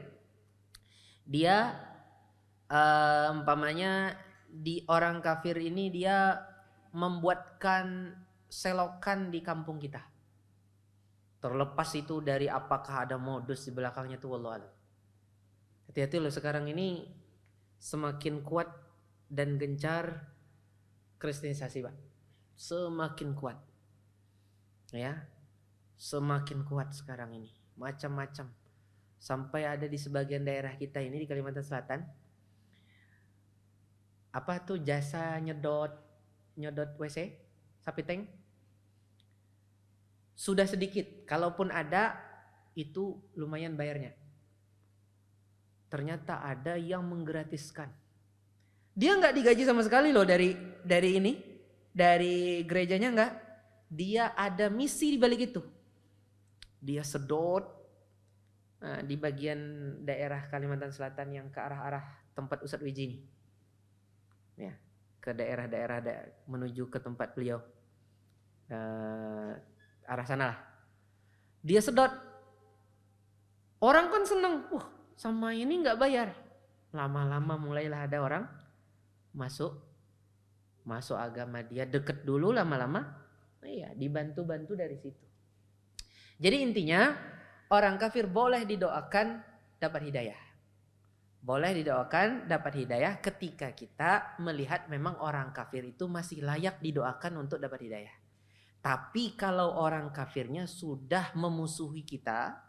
dia umpamanya di orang kafir ini dia membuatkan selokan di kampung kita. Terlepas itu dari apakah ada modus di belakangnya itu wallahu a'lam. Hati-hati loh, sekarang ini semakin kuat dan gencar kristenisasi, Pak. Semakin kuat. Ya. Semakin kuat sekarang ini. Macam-macam. Sampai ada di sebagian daerah kita ini di Kalimantan Selatan. Apa tuh jasa nyedot WC sapi tank? Sudah sedikit, kalaupun ada itu lumayan bayarnya. Ternyata ada yang menggratiskan. Dia nggak digaji sama sekali loh dari gerejanya nggak. Dia ada misi di balik itu. dia sedot di bagian daerah Kalimantan Selatan yang ke arah-arah tempat Ustadz Wiji ini. Ya, ke daerah-daerah menuju ke tempat beliau. Arah sana lah. Dia sedot. Orang kan seneng. Sama ini nggak bayar. Lama-lama mulailah ada orang masuk agama dia, deket dulu, lama-lama dibantu dari situ. Jadi intinya orang kafir boleh didoakan dapat hidayah. Boleh didoakan dapat hidayah ketika kita melihat memang orang kafir itu masih layak didoakan untuk dapat hidayah. Tapi kalau orang kafirnya sudah memusuhi kita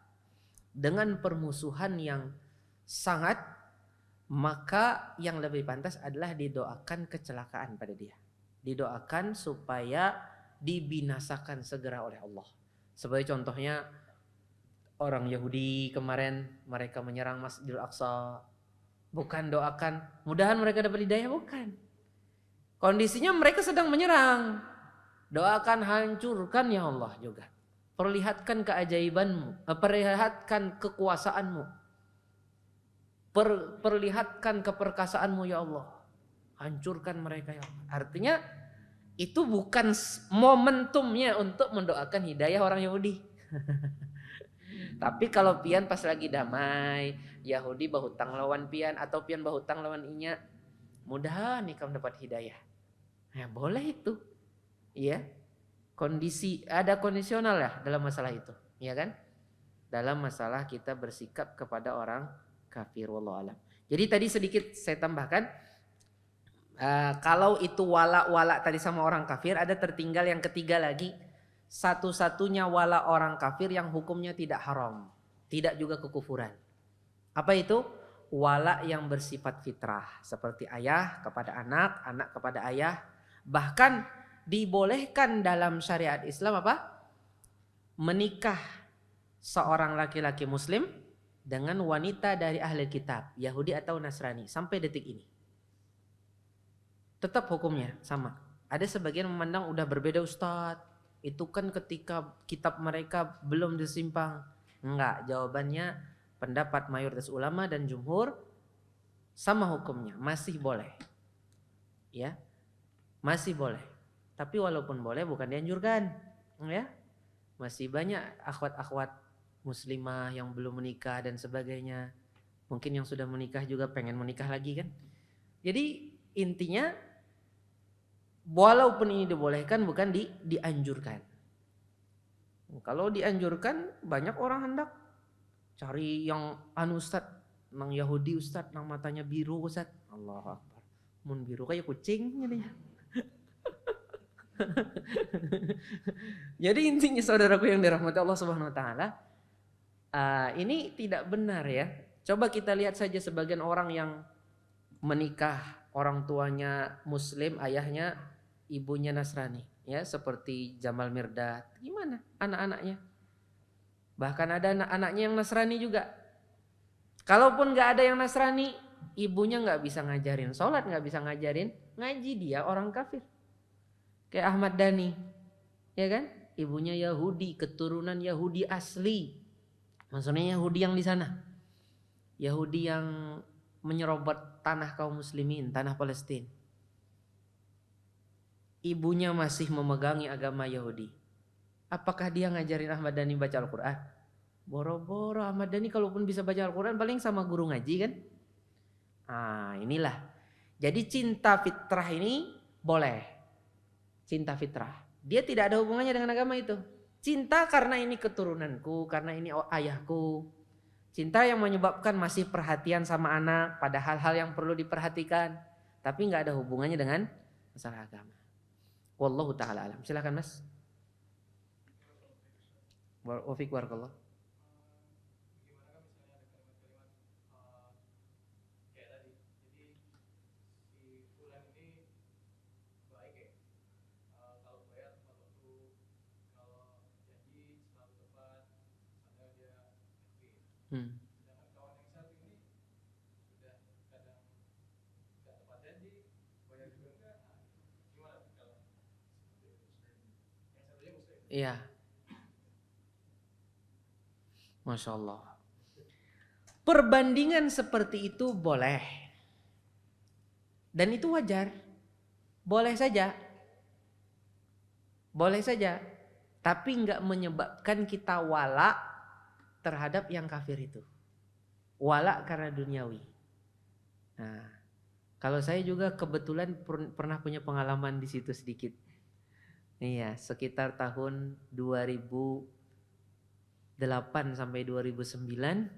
dengan permusuhan yang sangat, maka yang lebih pantas adalah didoakan kecelakaan pada dia. Didoakan supaya dibinasakan segera oleh Allah. Sebagai contohnya orang Yahudi kemarin mereka menyerang Masjidil Aqsa. Bukan doakan mudahan mereka dapat hidayah, bukan. Kondisinya mereka sedang menyerang. Doakan hancurkan ya Allah juga. Perlihatkan keajaibanmu, perlihatkan kekuasaanmu. Perlihatkan keperkasaanmu ya Allah. Hancurkan mereka ya Allah. Artinya itu bukan momentumnya untuk mendoakan hidayah orang Yahudi. Tapi kalau pian pas lagi damai, Yahudi bahutang lawan pian atau pian bahutang lawan inya, mudahan nih kamu dapat hidayah. Ya boleh itu. Iya. Ada kondisional ya dalam masalah itu, ya kan? Dalam masalah kita bersikap kepada orang kafir, wallahu alam. Jadi tadi sedikit saya tambahkan, kalau itu wala tadi sama orang kafir, ada tertinggal yang ketiga lagi. Satu-satunya wala orang kafir yang hukumnya tidak haram, tidak juga kekufuran. Apa itu? Wala yang bersifat fitrah, seperti ayah kepada anak, anak kepada ayah. Bahkan dibolehkan dalam syariat Islam apa? Menikah seorang laki-laki muslim dengan wanita dari ahli kitab, Yahudi atau Nasrani, sampai detik ini. Tetap hukumnya sama. Ada sebagian memandang udah berbeda Ustadz. Itu kan ketika kitab mereka belum disimpang. Enggak, jawabannya pendapat mayoritas ulama dan jumhur sama hukumnya, masih boleh. Ya. Masih boleh. Tapi walaupun boleh bukan dianjurkan, ya. Masih banyak akhwat-akhwat muslimah yang belum menikah dan sebagainya. Mungkin yang sudah menikah juga pengen menikah lagi kan. Jadi intinya walaupun ini dibolehkan bukan dianjurkan. Kalau dianjurkan banyak orang hendak cari yang Ustaz, nang Yahudi Ustaz, nang matanya biru Ustaz. Allahu Akbar. Mun biru kayak kucing jadinya. Jadi intinya saudaraku yang dirahmati Allah Subhanahu wa taala, ini tidak benar ya. Coba kita lihat saja sebagian orang yang menikah, orang tuanya muslim, ayahnya ibunya Nasrani, ya seperti Jamal Mirdad. Gimana anak-anaknya? Bahkan ada anak-anaknya yang Nasrani juga. Kalaupun nggak ada yang Nasrani, ibunya nggak bisa ngajarin sholat, nggak bisa ngajarin ngaji, dia orang kafir. Kayak Ahmad Dhani, ya kan? Ibunya Yahudi, keturunan Yahudi asli. Maksudnya Yahudi yang di sana, Yahudi yang menyerobot tanah kaum muslimin, tanah Palestina. Ibunya masih memegangi agama Yahudi. Apakah dia ngajarin Ahmad Dhani baca Al-Quran? Boro-boro Ahmad Dhani kalaupun bisa baca Al-Quran paling sama guru ngaji kan. Inilah. Jadi cinta fitrah ini boleh. Cinta fitrah. Dia tidak ada hubungannya dengan agama itu. Cinta karena ini keturunanku, karena ini ayahku. Cinta yang menyebabkan masih perhatian sama anak pada hal-hal yang perlu diperhatikan. Tapi gak ada hubungannya dengan masalah agama. Wallahu ta'ala alam. Silakan Mas. Wafiq warakallah. Gimana kan misalnya ada kalimat-kalimat kayak tadi, jadi si fulan ini baik ya, kalau bayar tepat waktu, kalau janji selalu tepat, padahal dia kafir. Sedangkan kawan yang satu ini sudah kadang nggak tepat janji, bayar juga enggak. Gimana kalau seperti itu? Yang satunya muslim. Iya. Masya Allah. Perbandingan seperti itu boleh. Dan itu wajar. Boleh saja. Boleh saja. Tapi enggak menyebabkan kita wala terhadap yang kafir itu. Wala karena duniawi. Nah, kalau saya juga kebetulan pernah punya pengalaman di situ sedikit. Iya, sekitar tahun 2008 sampai 2009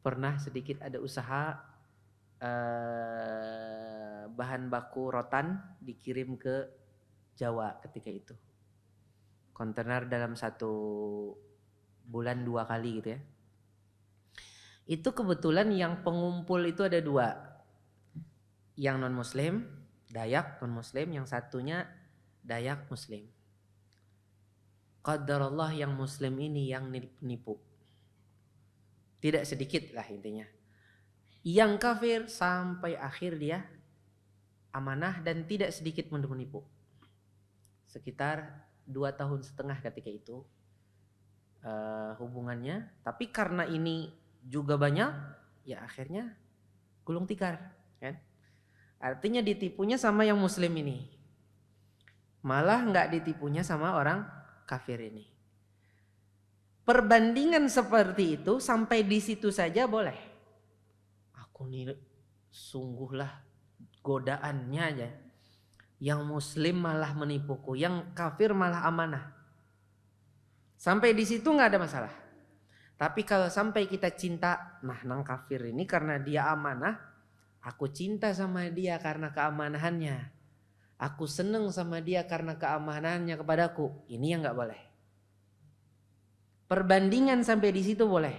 pernah sedikit ada usaha bahan baku rotan dikirim ke Jawa ketika itu. Kontainer dalam 1 bulan 2 kali gitu ya. Itu kebetulan yang pengumpul itu ada 2. Yang non muslim, Dayak non muslim, yang satunya Dayak muslim. Qadarullah yang muslim ini yang nipu. Tidak sedikit lah intinya. Yang kafir sampai akhir dia amanah dan tidak sedikit menipu. Sekitar 2,5 tahun ketika itu hubungannya. Tapi karena ini juga banyak, ya akhirnya gulung tikar. Kan? Artinya ditipunya sama yang muslim ini. Malah nggak ditipunya sama orang kafir ini. Perbandingan seperti itu sampai di situ saja boleh. Aku nih sungguhlah godaannya aja. Yang muslim malah menipuku, yang kafir malah amanah. Sampai di situ nggak ada masalah. Tapi kalau sampai kita cinta, nah nang kafir ini karena dia amanah, aku cinta sama dia karena keamanahannya. Aku seneng sama dia karena keamanahannya kepadaku. Ini yang nggak boleh. Perbandingan sampai di situ boleh.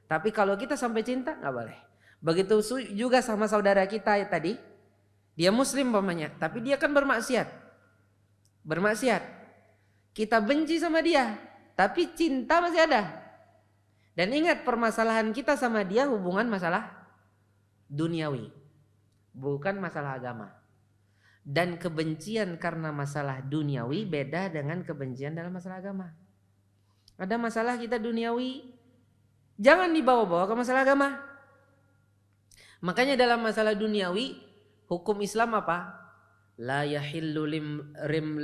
Tapi kalau kita sampai cinta nggak boleh. Begitu juga sama saudara kita tadi. Dia muslim umpamanya, tapi dia kan bermaksiat. Bermaksiat. Kita benci sama dia, tapi cinta masih ada. Dan ingat permasalahan kita sama dia hubungan masalah duniawi. Bukan masalah agama. Dan kebencian karena masalah duniawi beda dengan kebencian dalam masalah agama. Ada masalah kita duniawi, jangan dibawa-bawa ke masalah agama. Makanya dalam masalah duniawi, hukum Islam apa? La yahillu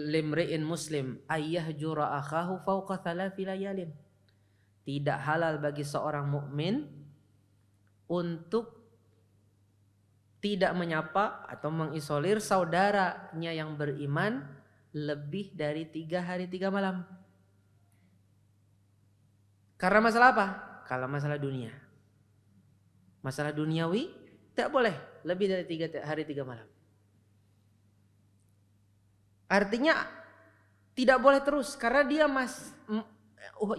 limri'in muslim ayyahjura akhahu fawqa 3 layalin. Tidak halal bagi seorang mukmin untuk tidak menyapa atau mengisolir saudaranya yang beriman lebih dari 3 hari 3 malam. Karena masalah apa? Kalau masalah dunia. Masalah duniawi tidak boleh lebih dari 3 hari 3 malam. Artinya tidak boleh terus karena dia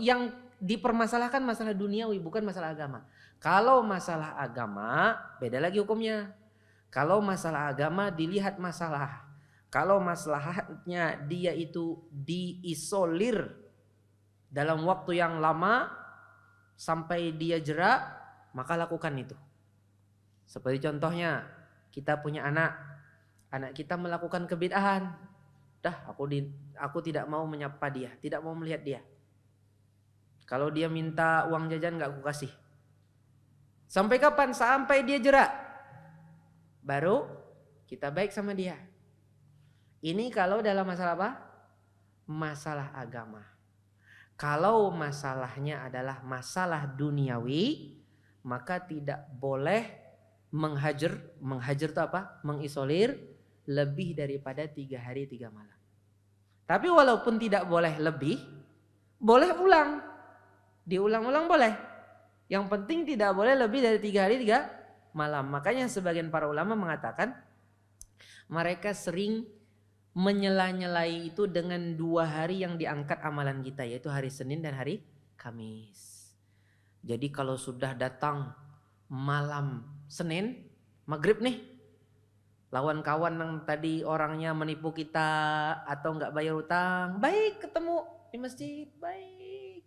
yang dipermasalahkan masalah duniawi bukan masalah agama. Kalau masalah agama beda lagi hukumnya. Kalau masalah agama dilihat masalah. Kalau masalahnya dia itu diisolir dalam waktu yang lama sampai dia jerak, maka lakukan itu. Seperti contohnya kita punya anak kita melakukan kebid'ahan. Dah aku tidak mau menyapa dia, tidak mau melihat dia. Kalau dia minta uang jajan gak aku kasih. Sampai kapan? Sampai dia jerak. Baru kita baik sama dia. Ini kalau dalam masalah apa? Masalah agama. Kalau masalahnya adalah masalah duniawi, maka tidak boleh menghajar itu apa? Mengisolir lebih daripada 3 hari 3 malam. Tapi walaupun tidak boleh lebih, boleh ulang. Diulang-ulang boleh. Yang penting tidak boleh lebih dari 3 hari 3 malam. Makanya sebagian para ulama mengatakan mereka sering menyela-nyelai itu dengan 2 hari yang diangkat amalan kita, yaitu hari Senin dan hari Kamis. Jadi kalau sudah datang malam Senin, maghrib nih, lawan kawan yang tadi orangnya menipu kita atau nggak bayar utang, baik ketemu di masjid, baik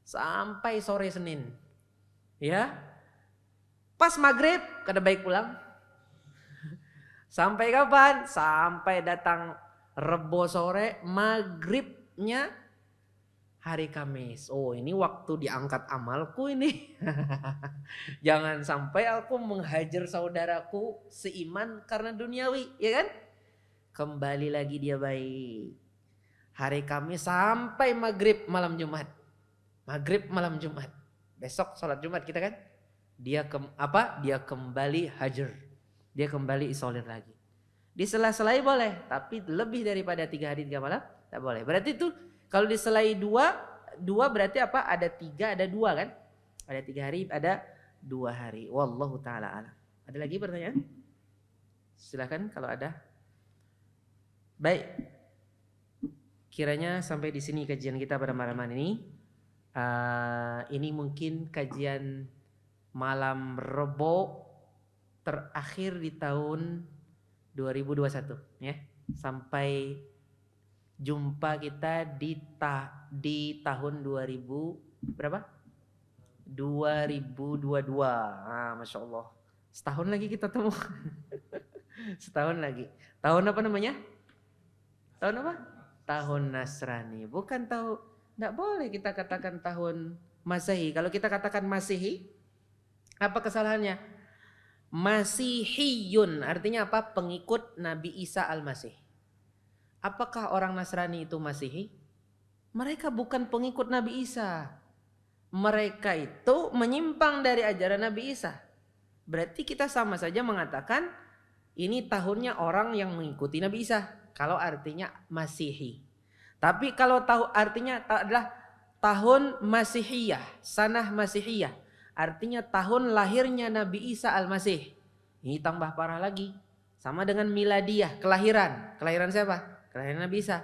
sampai sore Senin, ya. Pas maghrib kada baik pulang. Sampai kapan? Sampai datang Rebo sore, maghribnya hari Kamis. Oh, ini waktu diangkat amalku ini. Jangan sampai aku menghajar saudaraku seiman karena duniawi, ya kan? Kembali lagi dia baik. Hari Kamis sampai maghrib malam Jumat. Maghrib malam Jumat. Besok sholat Jumat kita kan? Dia kembali hajar. Dia kembali isolir lagi. Diselai-selai boleh, tapi lebih daripada 3 hari 3 malam tak boleh. Berarti itu kalau diselai 2 berarti apa? Ada 3, ada 2 kan? Ada 3 hari, ada 2 hari. Wallahu taala alam. Ada lagi pertanyaan? Silakan kalau ada. Baik. Kiranya sampai di sini kajian kita pada malam ini. Ini mungkin kajian malam Rebo terakhir di tahun 2021 ya. Sampai jumpa kita di tahun 2000 berapa? 2022. Masya Allah. Setahun lagi kita temu. Setahun lagi. Tahun apa namanya? Tahun apa? Tahun Nasrani. Bukan tahun, enggak boleh kita katakan tahun Masehi. Kalau kita katakan Masehi, apa kesalahannya? Masihiyun artinya apa? Pengikut Nabi Isa Al-Masih. Apakah orang Nasrani itu Masihi? Mereka bukan pengikut Nabi Isa. Mereka itu menyimpang dari ajaran Nabi Isa. Berarti kita sama saja mengatakan ini tahunnya orang yang mengikuti Nabi Isa. Kalau artinya Masihi. Tapi kalau artinya adalah tahun Masihiyah, sanah Masihiyah. Artinya tahun lahirnya Nabi Isa Al-Masih. Ini tambah parah lagi. Sama dengan miladiyah, kelahiran. Kelahiran siapa? Kelahiran Nabi Isa.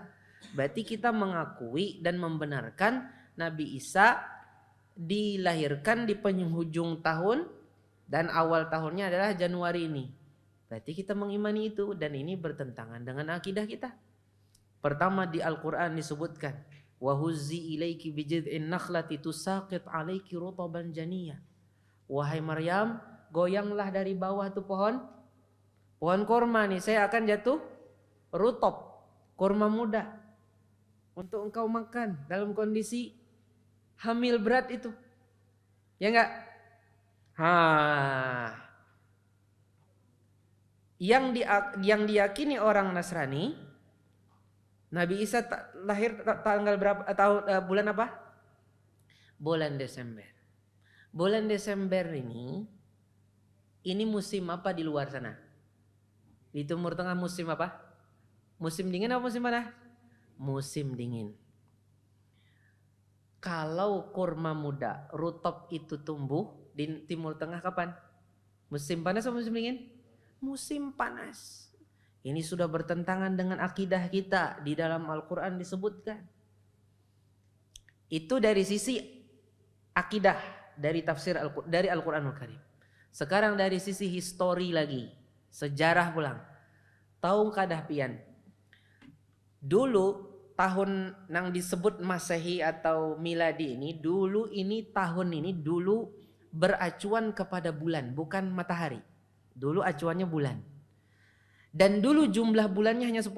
Berarti kita mengakui dan membenarkan Nabi Isa dilahirkan di penghujung tahun dan awal tahunnya adalah Januari ini. Berarti kita mengimani itu dan ini bertentangan dengan akidah kita. Pertama di Al-Quran disebutkan wa huzzi ilaiki bijid'in nakhlati tusaqit alaiki rutaban janiyah. Wahai Maryam, goyanglah dari bawah tuh pohon korma nih, saya akan jatuh rutab, korma muda untuk engkau makan dalam kondisi hamil berat itu. Ya enggak? Yang diyakini orang Nasrani, Nabi Isa lahir tanggal berapa? Bulan apa? Bulan Desember. Bulan Desember ini musim apa di luar sana? Di Timur Tengah musim apa? Musim dingin apa musim panas? Musim dingin. Kalau kurma muda, rutab itu tumbuh di Timur Tengah kapan? Musim panas atau musim dingin? Musim panas. Ini sudah bertentangan dengan akidah kita. Di dalam Al-Quran disebutkan. Itu dari sisi akidah, dari tafsir dari Al-Quranul Karim. Sekarang dari sisi histori lagi, sejarah pulang. Tahu kadah pian. Dulu tahun yang disebut Masehi atau Miladi ini, tahun ini beracuan kepada bulan, bukan matahari. Dulu acuannya bulan. Dan dulu jumlah bulannya hanya 10.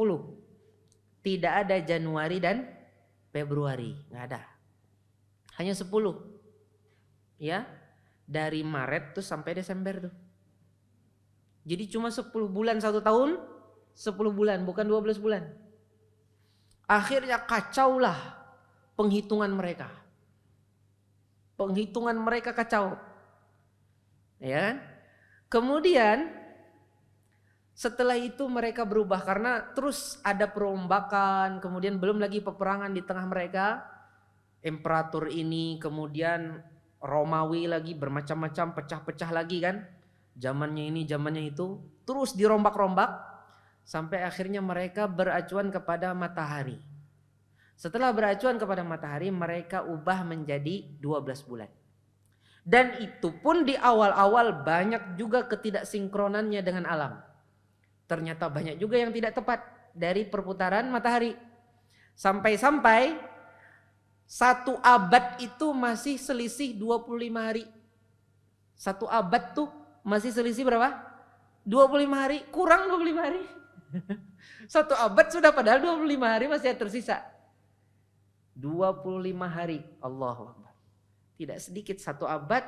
Tidak ada Januari dan Februari, nggak ada. Hanya 10. Ya, dari Maret tuh sampai Desember tuh. Jadi cuma 10 bulan satu tahun, 10 bulan, bukan 12 bulan. Akhirnya kacaulah penghitungan mereka. Penghitungan mereka kacau. Ya kan? Kemudian setelah itu mereka berubah karena terus ada perombakan, kemudian belum lagi peperangan di tengah mereka. Imperator ini, kemudian Romawi lagi, bermacam-macam, pecah-pecah lagi kan. Zamannya ini, zamannya itu, terus dirombak-rombak sampai akhirnya mereka beracuan kepada matahari. Setelah beracuan kepada matahari, mereka ubah menjadi 12 bulan. Dan itu pun di awal-awal banyak juga ketidaksinkronannya dengan alam. Ternyata banyak juga yang tidak tepat dari perputaran matahari. Sampai-sampai 1 abad itu masih selisih 25 hari. 1 abad tuh masih selisih berapa? 25 hari, kurang 25 hari. 1 abad sudah padahal 25 hari masih tersisa. 25 hari. Allahu Akbar. Tidak sedikit, 1 abad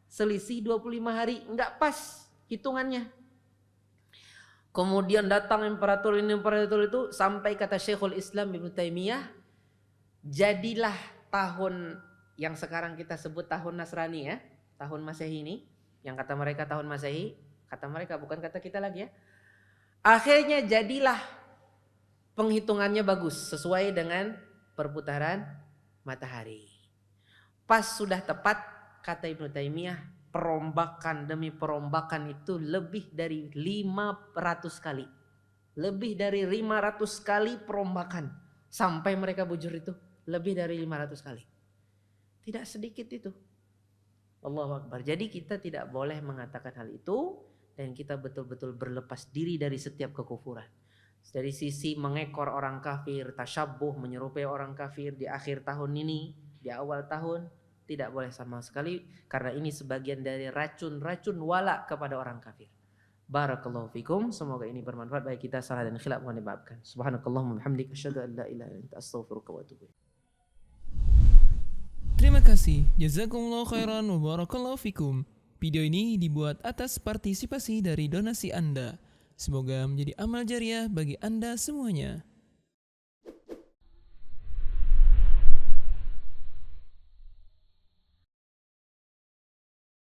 selisih 25 hari. Enggak pas hitungannya. Kemudian datang imperator itu, sampai kata Syekhul Islam Ibnu Taimiyah, jadilah tahun yang sekarang kita sebut tahun Nasrani ya, tahun Masehi ini, yang kata mereka tahun Masehi, kata mereka bukan kata kita lagi ya. Akhirnya jadilah penghitungannya bagus sesuai dengan perputaran matahari. Pas sudah tepat, kata Ibnu Taimiyah, perombakan demi perombakan itu lebih dari 500 kali. Lebih dari 500 kali perombakan. Sampai mereka bujur itu. Lebih dari 500 kali. Tidak sedikit itu. Allahu Akbar. Jadi kita tidak boleh mengatakan hal itu. Dan kita betul-betul berlepas diri dari setiap kekufuran. Dari sisi mengekor orang kafir, tasyabbuh, menyerupai orang kafir di akhir tahun ini, di awal tahun, tidak boleh sama sekali, karena ini sebagian dari racun-racun wala kepada orang kafir. Barakallahu fikum, semoga ini bermanfaat bagi kita. Salah dan khilaf mohon dimaafkan. Subhanakallahumma bihamdika asyhadu an la ilaha illa anta astaghfiruka wa atubu ilaik. Terima kasih. Jazakumullahu khairan wa barakallahu fikum. Video ini dibuat atas partisipasi dari donasi Anda. Semoga menjadi amal jariah bagi Anda semuanya.